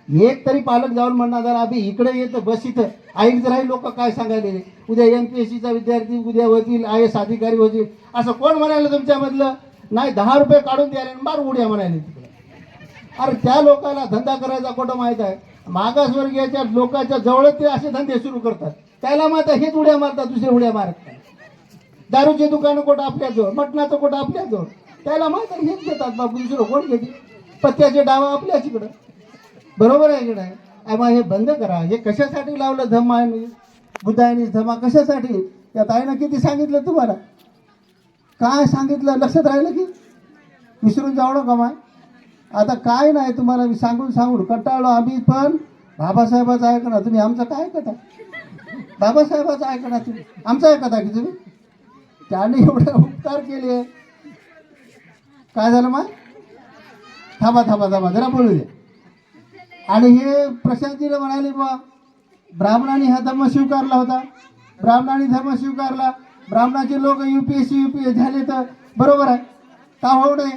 एक तरी पालक जाऊन म्हणणार, जरा अभि इकडे येतं, बस इथं ऐक जरा, हे लोक काय सांगायले. उद्या MPSCचा विद्यार्थी उद्या होतील, IAS अधिकारी होतील, असं कोण म्हणायला तुमच्यामधलं नाही. 10 रुपये काढून द्यायला बार उड्या म्हणायला तिकडे. अरे त्या लोकांना धंदा करायचा कुठं माहीत आहे. मागासवर्गीयाच्या लोकांच्या जवळ ते असे धंदे सुरू करतात, त्याला मात्र हेच उड्या मारतात, दुसरे उड्या मारत नाही. दारूचे दुकानं कुठं आपल्याजवळ, मटणाचं कुठं आपल्याजवळ, त्याला मात्र हेच घेतात बाबू, दुसरं कोण घेते. पत्त्याचे डावा आपल्याच इकडं, बरोबर आहे की नाही. मग हे बंद करा. हे कशासाठी लावलं धम्मा आहे, बुद्धायनी धम्मा कशासाठी. त्या ताईनं किती सांगितलं तुम्हाला, काय सांगितलं लक्षात राहिलं की विसरून जावं का माय. आता काय नाही तुम्हाला मी सांगून कंटाळलो आम्ही. पण बाबासाहेबाचं ऐका, तुम्ही आमचं काय ऐकता. बाबासाहेबाचं ऐका तुम्ही, आमचं ऐकता की तुम्ही. त्याने एवढे उपकार केले. काय झालं मग, थांबा जरा बोलू दे. आणि हे प्रशांतीला म्हणाले बा, ब्राह्मणांनी हा धर्म स्वीकारला होता, ब्राह्मणांनी धर्म स्वीकारला, ब्राह्मणाचे लोक UPSC झाले, तर बरोबर आहे का होऊ नये.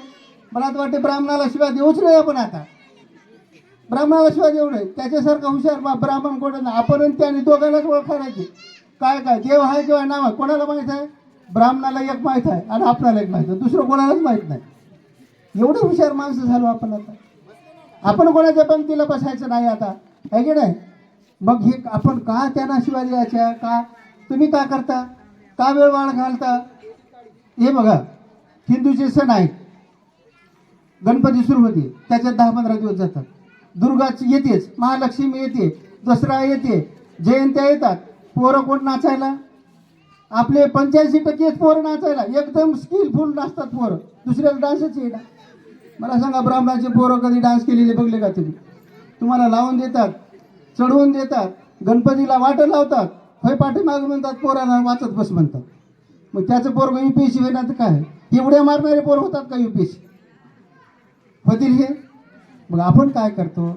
मला तर वाटते ब्राह्मणाला शिवाय देऊच नाही आपण. आता ब्राह्मणाला शिवाय देऊ नये. त्याच्यासारखं हुशार ब्राह्मण कोण नाही. आपण त्याने दोघांनाच ओळखायचे. काय देव आहे किंवा नाव आहे कोणाला माहीत आहे. ब्राह्मणाला एक माहीत आहे आणि आपल्याला एक माहीत आहे, दुसरं कोणालाच माहीत नाही. एवढं हुशार माणसं झालो आपण. आता आपण कोणाच्या पंक्तीला बसायचं नाही आता, आहे की नाही. मग हे आपण का त्यांना शिवाय द्यायच्या, का तुम्ही का करता, का वेळ वाढ घालता. हे बघा, हिंदूचे सण आहेत. गणपती सुरू होते, त्याच्यात 10-15 दिवस जातात. दुर्गाची येतेच, महालक्ष्मी येते, दसरा येते, जयंत्या येतात. पोरं कोण नाचायला, आपले 85% पोरं नाचायला, एकदम स्किलफुल नाचतात पोरं, दुसऱ्याला डान्सच येणार. मला सांगा, ब्राह्मणाचे पोरं कधी डान्स केलेले बघले का तुम्ही. तुम्हाला लावून देतात, चढवून देतात, गणपतीला वाटं लावतात, होय पाठीमागं म्हणतात, पोरांना वाचत बस म्हणतात. मग त्याचं पोरं UPSC होणार तर काय, एवढ्या मारणारे पोरं होतात का UPSC होतील हे. मग आपण काय करतो,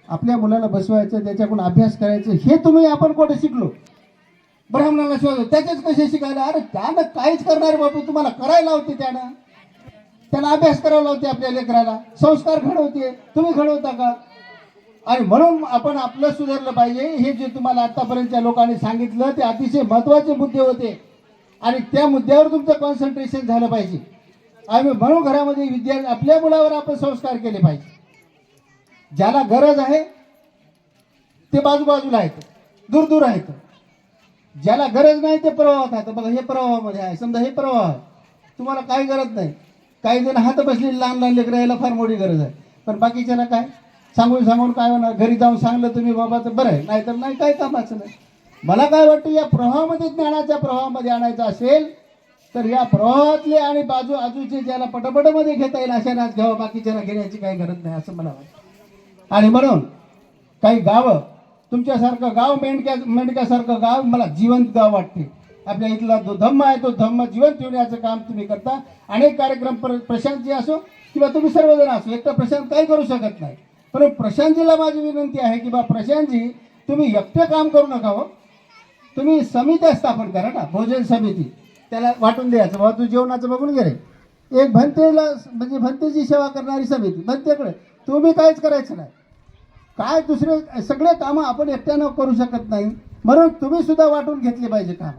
आपल्या मुलाला बसवायचं, त्याच्याकडून अभ्यास करायचं. हे तुम्ही आपण कुठे शिकलो, ब्राह्मणाला शिवाय त्याच्याच कसे शिकायला. अरे त्यानं काहीच करणार बापू, तुम्हाला करायला होते, त्याला अभ्यास करायला होते, आपल्या लेकराला संस्कार घडवते, तुम्ही घडवता का. आणि म्हणून आपण आपलं सुधारलं पाहिजे. हे जे तुम्हाला आतापर्यंतच्या लोकांनी सांगितलं ते अतिशय महत्त्वाचे मुद्दे होते आणि त्या मुद्द्यावर तुमचं कॉन्सन्ट्रेशन झालं पाहिजे. आणि म्हणून घरामध्ये आपल्या मुलावर आपण संस्कार केले पाहिजे. ज्याला गरज आहे ते बाजूबाजूला आहेत, दूर आहेत. ज्याला गरज नाही ते प्रवाहात आहेत. बघा, हे प्रवाहामध्ये आहे, समजा हे प्रवाह, तुम्हाला काही गरज नाही. काही जण हात बसलेले लहान लेकरं, यायला फार मोठी गरज आहे. पण बाकीच्याला काय सांगून काय होणार. घरी जाऊन सांगलं तुम्ही बाबा तर बरं आहे, नाहीतर नाही, काय कामाचं नाही. मला काय वाटतं, या प्रवाहामध्ये, ज्ञानाच्या प्रवाहामध्ये आणायचं असेल तर या प्रवाहातले आणि आजूचे ज्याला पटपटमध्ये घेता येईल अशानाच घ्यावं, बाकीच्याला घेण्याची काही गरज नाही असं मला वाटतं. आणि म्हणून काही गावं, तुमच्यासारखं गाव, मेंढक्यासारखं गाव मला जिवंत गाव वाटते. आपल्या इथला जो धम्म आहे तो धम्म जिवंत ठेवण्याचं काम तुम्ही करता. अनेक कार्यक्रम, प्रशांतजी असो किंवा तुम्ही सर्वजण असो, एकटा प्रशांत काही करू शकत नाही. पण प्रशांतजीला माझी विनंती आहे की बा प्रशांतजी, तुम्ही एकटे काम करू नका हो, तुम्ही समित्या स्थापन करा ना, भोजन समिती, त्याला वाटून द्यायचं. बाबा तू जेवणाचं बघून घे रे, एक भंतेला म्हणजे भंतेची सेवा करणारी समिती, भंतेकडे तुम्ही काहीच करायचं नाही. काय दुसरे सगळे कामं आपण एकट्यानं करू शकत नाही, म्हणून तुम्ही सुद्धा वाटून घेतले पाहिजे काम.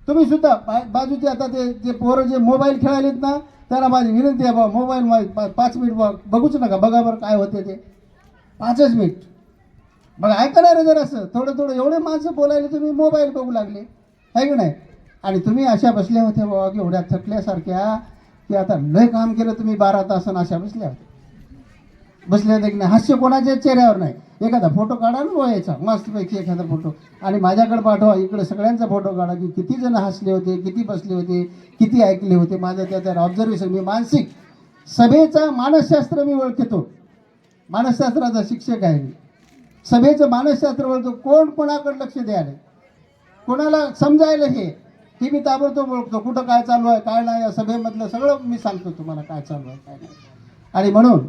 तुम्ही सुद्धा बाजूचे आता ते पोरं जे मोबाईल खेळायलेत ना, त्यांना माझी विनंती आहे बा मोबाईल 5 मिनिट बघूच नका, बघा बरं काय होते ते 5च मिनिट. मग ऐकणार जर असं थोडं थोडं एवढे माणसं बोलायला तुम्ही मोबाईल बघू लागले आहे की नाही. आणि तुम्ही अशा बसल्या होत्या बाबा की एवढ्या थकल्यासारख्या की आता लय काम केलं तुम्ही 12 तासानं अशा बसल्या होत्या की नाही. हास्य कोणाच्या चेहऱ्यावर नाही. एखादा फोटो काढा ना वयाचा मस्तपैकी एखादा फोटो आणि माझ्याकडे पाठवा, इकडे सगळ्यांचा फोटो काढा की किती जण हसले होते, किती बसले होते, किती ऐकले होते. माझं त्याच्यावर ऑब्झर्वेशन, मी मानसिक सभेचा मानसशास्त्र मी ओळखतो, मानसशास्त्राचा शिक्षक आहे मी. सभेचं मानसशास्त्र ओळखतो, कोण कोणाकडे लक्ष द्यायला, कोणाला समजायला हे मी ताबडतोब ओळखतो. कुठं काय चालू आहे काय नाही, सभेमधलं सगळं मी सांगतो तुम्हाला काय चालू आहे काय नाही. आणि म्हणून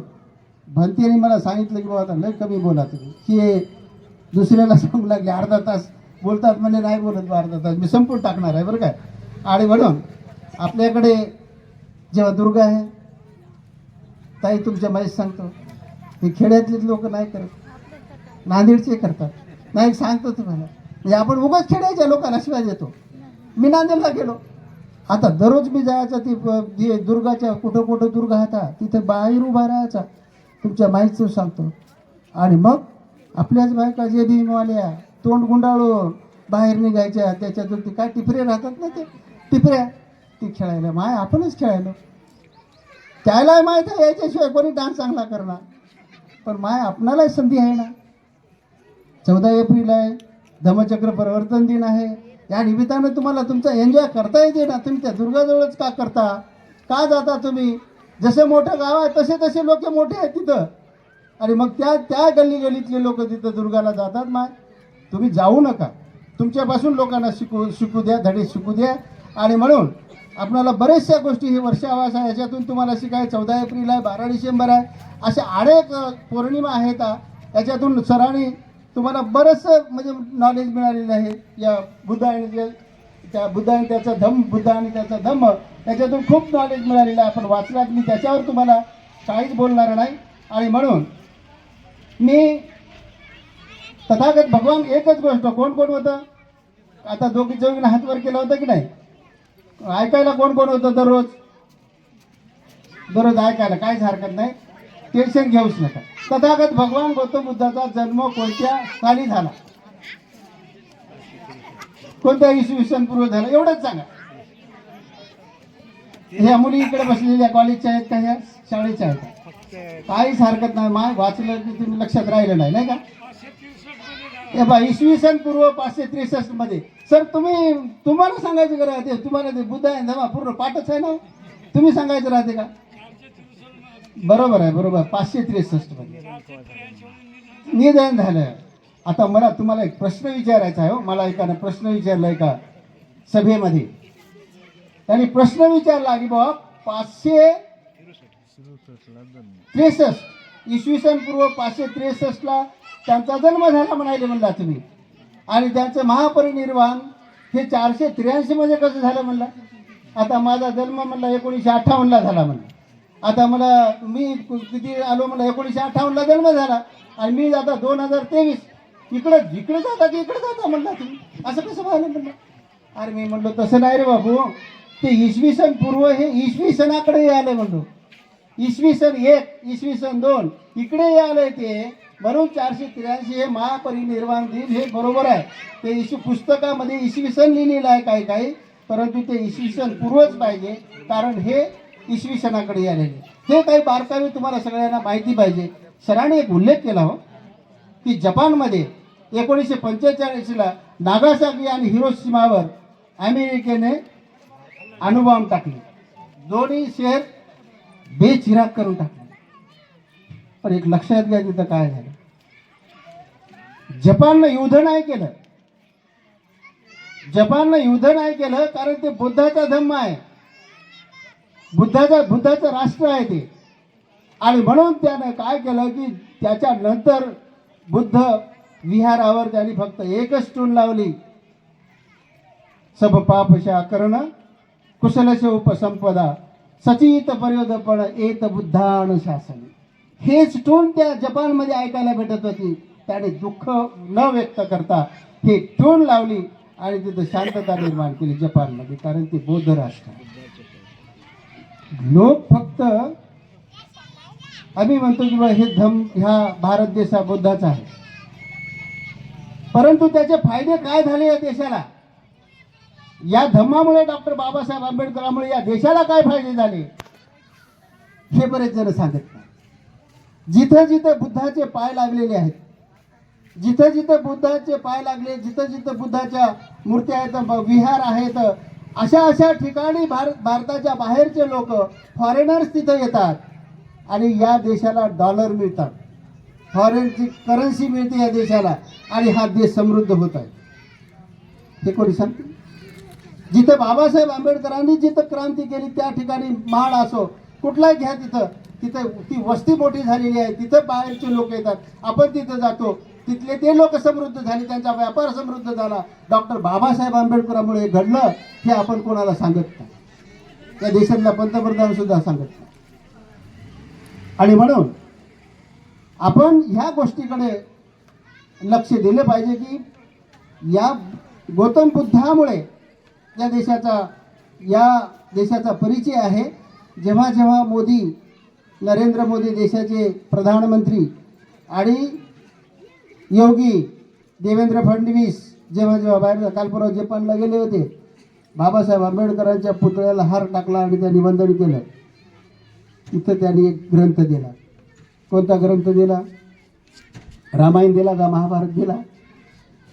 भंतीने मला सांगितलं की बाबा आता लय कमी बोला तुम्ही, की दुसऱ्याला सांगू लागले अर्धा तास बोलतात म्हणजे नाही बोलत अर्धा तास मी संपून टाकणार आहे बरं काय. आणि म्हणून आपल्याकडे जेव्हा दुर्गा आहे ताई तुमच्या माहीत सांगतो, हे खेड्यातले लोक नाही करत, नांदेडचे करतात. नाही सांगतो तुम्हाला, म्हणजे आपण उगाच खेड्याच्या लोकांना शिवाय देतो. मी नांदेडला गेलो, आता दररोज मी जायचा ती दुर्गाच्या कुठं कुठं दुर्गा होता तिथे बाहेर उभा राहायचा, तुमच्या माहीतचं सांगतो. आणि मग आपल्याच बायका जे भीमवाल्या तोंड गुंडाळून बाहेर निघायच्या, त्याच्यातून ती काय टिपरे राहतात ना ते टिपऱ्या, ती खेळायला माय आपणच खेळायलो. त्याला माहीत आहे याच्याशिवाय कोणी डान्स चांगला करणार, पण माय आपणालाही संधी आहे ना. 14 एप्रिल आहे, धम्मचक्र परिवर्तन दिन आहे, या निमित्तानं तुम्हाला तुमचा एन्जॉय करता येते ना. तुम्ही त्या दुर्गाजवळच का करता, का जाता तुम्ही. जसे मोठं गाव आहे तसे तसे लोक मोठे आहेत तिथं, आणि मग त्या गल्लीतले लोक तिथं दुर्गाला जातात. माय तुम्ही जाऊ नका, तुमच्यापासून लोकांना शिकू द्या, धडे शिकू द्या. आणि म्हणून आपल्याला बऱ्याचशा गोष्टी हे वर्षावास आहे याच्यातून तुम्हाला शिकाय. 14 एप्रिल आहे, 12 डिसेंबर आहे, अशा अनेक पौर्णिमा आहेत, याच्यातून सरांनी तुम्हाला बरंचसं म्हणजे नॉलेज मिळालेलं आहे. या बुद्ध आणि त्याचा धम्म, बुद्ध आणि त्याचा धम्म, त्याच्यातून खूप नॉलेज मिळालेलं आहे. आपण वाचलात, मी त्याच्यावर तुम्हाला काहीच बोलणार नाही. आणि म्हणून मी तथागत भगवान एकच गोष्ट, कोण कोण होतं आता दोघींना हात वर केला होता की नाही, ऐकायला कोण कोण होतं दररोज ऐकायला काहीच हरकत नाही, टेन्शन घेऊच नका. तथागत भगवान गौतम बुद्धाचा जन्म कोणत्या साली झाला, कोणत्या इसवी सन पूर्व झाला एवढंच सांगा. ह्या मुली इकडे बसलेल्या कॉलेजच्या आहेत का, ह्या शाळेच्या आहेत, काहीच हरकत नाही. माय वाचलं की तुम्ही लक्षात राहिलं नाही का. हे बा इसवी सन पूर्व 563 मध्ये. सर तुम्हाला सांगायचं का राहते, तुम्हाला ते बुद्ध आहे धम्मा पूर्ण पाठच आहे ना, तुम्ही सांगायचं राहते का. बरोबर आहे, बरोबर. 563 मध्ये निधन झालं. आता मला तुम्हाला एक प्रश्न विचारायचा आहे. मला एकानं प्रश्न विचारलाय का सभेमध्ये, त्यांनी प्रश्न विचारला की बाबा 563 इसवी सन पूर्व 563 त्यांचा जन्म झाला म्हणाले म्हणला तुम्ही, आणि त्यांचं महापरिनिर्वाण हे 483 मध्ये कसं झालं म्हणला. आता माझा जन्म म्हणला 1958 झाला म्हणला. आता मला मी किती आलो म्हणला 1958 जन्म झाला, आणि मी आता 2023 इकडे जाता की इकडे जाता म्हणला तुम्ही, असं कसं व्हायला म्हणलं. अरे मी म्हणलो तसं नाही रे बाबू, ते इसवी सन पूर्व हे इसवी सणाकडे आलं म्हणलो. इसवी सन 1 इसवी सन 2 इकडे आलंय ते, म्हणून 483 हे महापरिनिर्वाण दिन हे बरोबर आहे. ते पुस्तकामध्ये इसवी सन लिहिलेलं आहे काही, परंतु ते इसवी सन पूर्वच पाहिजे, कारण हे इसवी सणाकडे आलेले. हे काही बारकावे तुम्हाला सगळ्यांना माहिती पाहिजे. सरांनी एक उल्लेख केला हो की जपानमध्ये 1945ला नागासाकी आणि हिरोशिमावर अमेरिकेने अणुबॉम्ब टाकले, दोन्ही शहर बेचिराग करून टाकले. पण एक लक्षात घ्या तिथं काय झालं, जपाननं युद्ध नाही केलं, कारण ते बुद्धाचा धम्म आहे, बुद्धाचं राष्ट्र आहे ते. आणि म्हणून त्यानं काय केलं की त्याच्यानंतर बुद्ध विहारावर त्यांनी फक्त एकच टून लावली, सब पापशा करण कुशलश उपसंपदा सचित पर्योदपण एत बुद्धानुशासन. हेच टून त्या जपानमध्ये ऐकायला भेटत होती. त्याने दुःख न व्यक्त करता हे टून लावली आणि तिथं शांतता निर्माण केली जपानमध्ये, कारण ते बौद्ध राष्ट्र आहे. लोक फक्त आम्ही म्हणतो की बा हे धम ह्या भारत देश हा बुद्धाचा आहे, परंतु त्याचे फायदे काय झाले या देशाला, या धम्मामुळे डॉक्टर बाबासाहेब आंबेडकरांमुळे या देशाला काय फायदे झाले हे बरेच जण सांगत नाही. जिथं जिथं बुद्धाचे पाय लागलेले आहेत, जिथं जिथं बुद्धाचे पाय लागले, जिथं जिथं बुद्धाच्या मूर्त्या आहेत, विहार आहेत, अशा ठिकाणी भारताच्या बाहेरचे लोक फॉरेनर्स तिथं येतात आणि या देशाला डॉलर मिळतात, फॉरेनची करन्सी मिळते या देशाला आणि हा देश समृद्ध होत आहे. हे कोणी सांगते? जिथं बाबासाहेब आंबेडकरांनी जिथं क्रांती केली त्या ठिकाणी माड असो कुठलाही घ्या, तिथं ती वस्ती मोठी झालेली आहे, तिथं बाहेरचे लोक येतात, आपण तिथं जातो, तिथले ते लोक समृद्ध झाले, त्यांचा व्यापार समृद्ध झाला. डॉक्टर बाबासाहेब आंबेडकरांमुळे हे घडलं हे आपण कोणाला सांगत नाही, त्या देशातला पंतप्रधान सुद्धा सांगत नाही. आणि म्हणून आपण ह्या गोष्टीकडे लक्ष दिले पाहिजे की या गौतम बुद्धामुळे या देशाचा परिचय आहे. जेव्हा जेव्हा नरेंद्र मोदी देशाचे प्रधानमंत्री आणि योगी देवेंद्र फडणवीस जेव्हा बाहेर कालपुराव जपानला गेले होते, बाबासाहेब आंबेडकरांच्या पुतळ्याला हार टाकला आणि त्यांनी वंदन केलं. तिथं त्यांनी एक ग्रंथ दिला. कोणता ग्रंथ दिला? रामायण दिला का महाभारत दिला?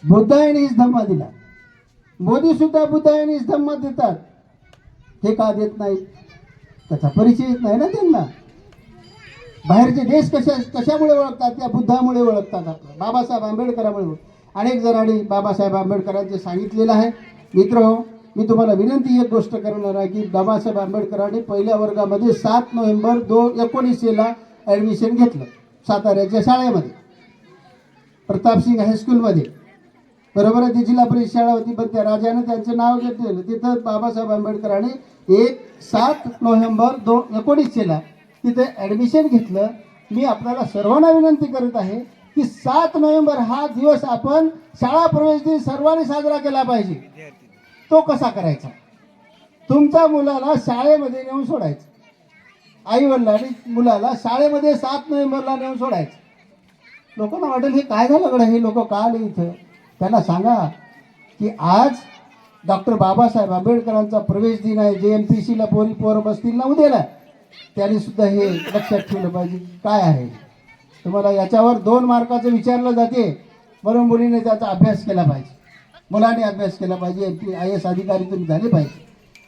बुद्धायनीच धम्मा दिला. मोदी सुद्धा बुद्धायनीच धम्मा देतात. हे का देत नाही? त्याचा परिचयच नाही ना त्यांना. बाहेरचे देश कशामुळे ओळखतात? त्या बुद्धामुळे ओळखतात, आपलं बाबासाहेब आंबेडकरांमुळे. अनेक जणांनी बाबासाहेब आंबेडकरांचे सांगितलेलं आहे. मित्र, मी तुम्हाला विनंती एक गोष्ट करणार आहे की बाबासाहेब आंबेडकरांनी पहिल्या वर्गामध्ये 7 नोव्हेंबर 2019 ॲडमिशन घेतलं साताऱ्याच्या शाळेमध्ये, प्रतापसिंग हायस्कूलमध्ये. बरोबर आहे, ती जिल्हा परिषद शाळा होती, पण त्या राजाने त्यांचं नाव घेतलेलं. तिथं बाबासाहेब आंबेडकरांनी 7 नोव्हेंबर 2019 तिथे ॲडमिशन घेतलं. मी आपल्याला सर्वांना विनंती करत आहे की 7 नोव्हेंबर हा दिवस आपण शाळा प्रवेश दिन सर्वांनी साजरा केला पाहिजे. तो कसा करायचा? तुमच्या मुलाला शाळेमध्ये नेऊन सोडायचं. आईवडिलांनी मुलाला शाळेमध्ये 7 नोव्हेंबरला नेऊन सोडायचं. लोकांना वाटेल हे काय झालं कडे, हे लोक का आले इथं? त्यांना सांगा की आज डॉक्टर बाबासाहेब आंबेडकरांचा प्रवेश दिन आहे. JMPCला पोरं बसतील ना उद्याला, त्यांनी सुद्धा हे लक्षात ठेवलं पाहिजे काय आहे. तुम्हाला याच्यावर 2 मार्काचं विचारलं जाते, म्हणून मुलीने त्याचा अभ्यास केला पाहिजे, मुलांनी अभ्यास केला पाहिजे, IAS अधिकारी तुम्ही झाले पाहिजे.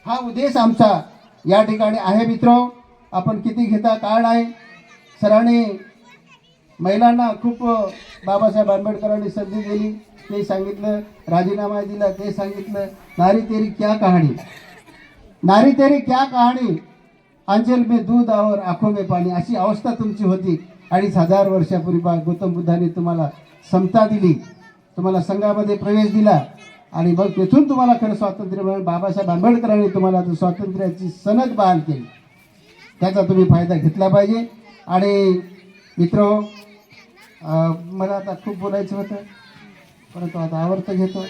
हा उद्देश आमचा या ठिकाणी आहे. मित्र, आपण किती घेता काय नाही. सरांनी महिलांना खूप बाबासाहेब आंबेडकरांनी संधी दिली ते सांगितलं, राजीनामा दिला ते सांगितलं. नारी तेरी क्या कहाणी, नारी तेरी क्या कहाणी, अंचल में दूध और आंखों में पाणी, अशी अवस्था तुमची होती. 2500 वर्षापूर्वी गौतम बुद्धाने तुम्हाला समता दिली, तुम्हाला संघामध्ये प्रवेश दिला आणि मग तेथून तुम्हाला खरं स्वातंत्र्य मिळालं. बाबासाहेब आंबेडकरांनी तुम्हाला स्वातंत्र्याची सनद बहाल केली, त्याचा तुम्ही फायदा घेतला पाहिजे. आणि मित्र, मला आता खूप बोलायचं होतं, परंतु आता आवर्त घेतो.